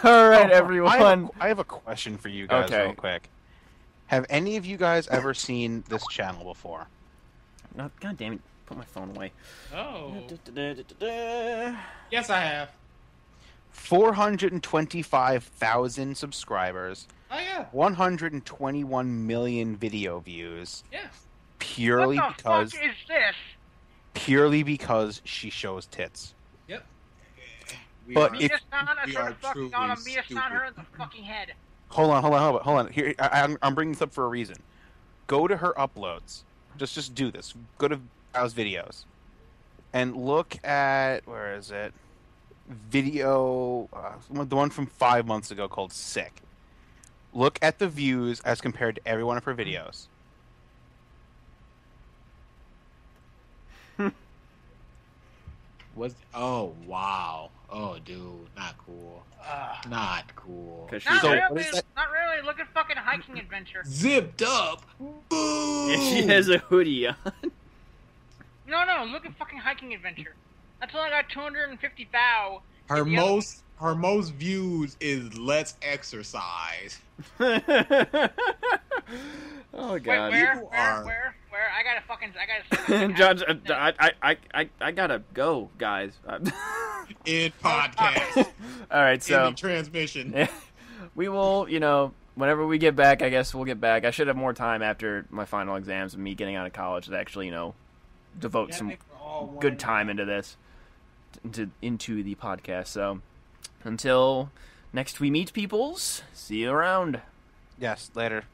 Speaker 1: All right, everyone.
Speaker 2: I have a question for you guys real quick. Have any of you guys ever seen this channel before?
Speaker 1: No, God damn it. Put my phone away.
Speaker 5: Oh.
Speaker 1: Da-da-da-da-da.
Speaker 5: Yes, I have.
Speaker 2: 425,000 subscribers.
Speaker 5: Oh, yeah.
Speaker 2: 121 million video views.
Speaker 5: Yeah.
Speaker 2: Purely
Speaker 3: What the
Speaker 2: because
Speaker 3: fuck is this?
Speaker 2: she shows tits.
Speaker 5: Yep.
Speaker 2: But
Speaker 3: Mia
Speaker 2: if-
Speaker 3: San, I
Speaker 6: we
Speaker 3: swear
Speaker 6: are
Speaker 3: to fuck
Speaker 6: truly
Speaker 3: God, I'm Mia San
Speaker 6: stupid.
Speaker 3: her in the fucking head.
Speaker 2: Hold on. Here, I'm bringing this up for a reason. Go to her uploads. Just do this. Go to browse videos, and look at where is it? Video, the one from 5 months ago called "Sick." Look at the views as compared to every one of her videos.
Speaker 6: Oh wow. Oh dude, not cool. Not cool.
Speaker 1: 'Cause
Speaker 3: Not
Speaker 1: she's
Speaker 2: So,
Speaker 3: really,
Speaker 2: what is that?
Speaker 3: not really. Look at fucking hiking adventure.
Speaker 6: Zipped up. Boom.
Speaker 1: Yeah, she has a hoodie on.
Speaker 3: No, look at fucking hiking adventure. That's only got 250 thou.
Speaker 6: Her
Speaker 3: And the other-
Speaker 6: most views is Let's Exercise.
Speaker 1: Oh
Speaker 3: Wait,
Speaker 1: God.
Speaker 6: People are-
Speaker 3: where? I gotta fucking
Speaker 1: Judge, I gotta go, guys.
Speaker 6: In podcast.
Speaker 1: All right,
Speaker 6: In
Speaker 1: so
Speaker 6: the transmission.
Speaker 1: we will, whenever we get back, I guess we'll get back. I should have more time after my final exams and me getting out of college to actually, devote some good time into this, into the podcast. So until next we meet, peoples, see you around.
Speaker 2: Yes, later.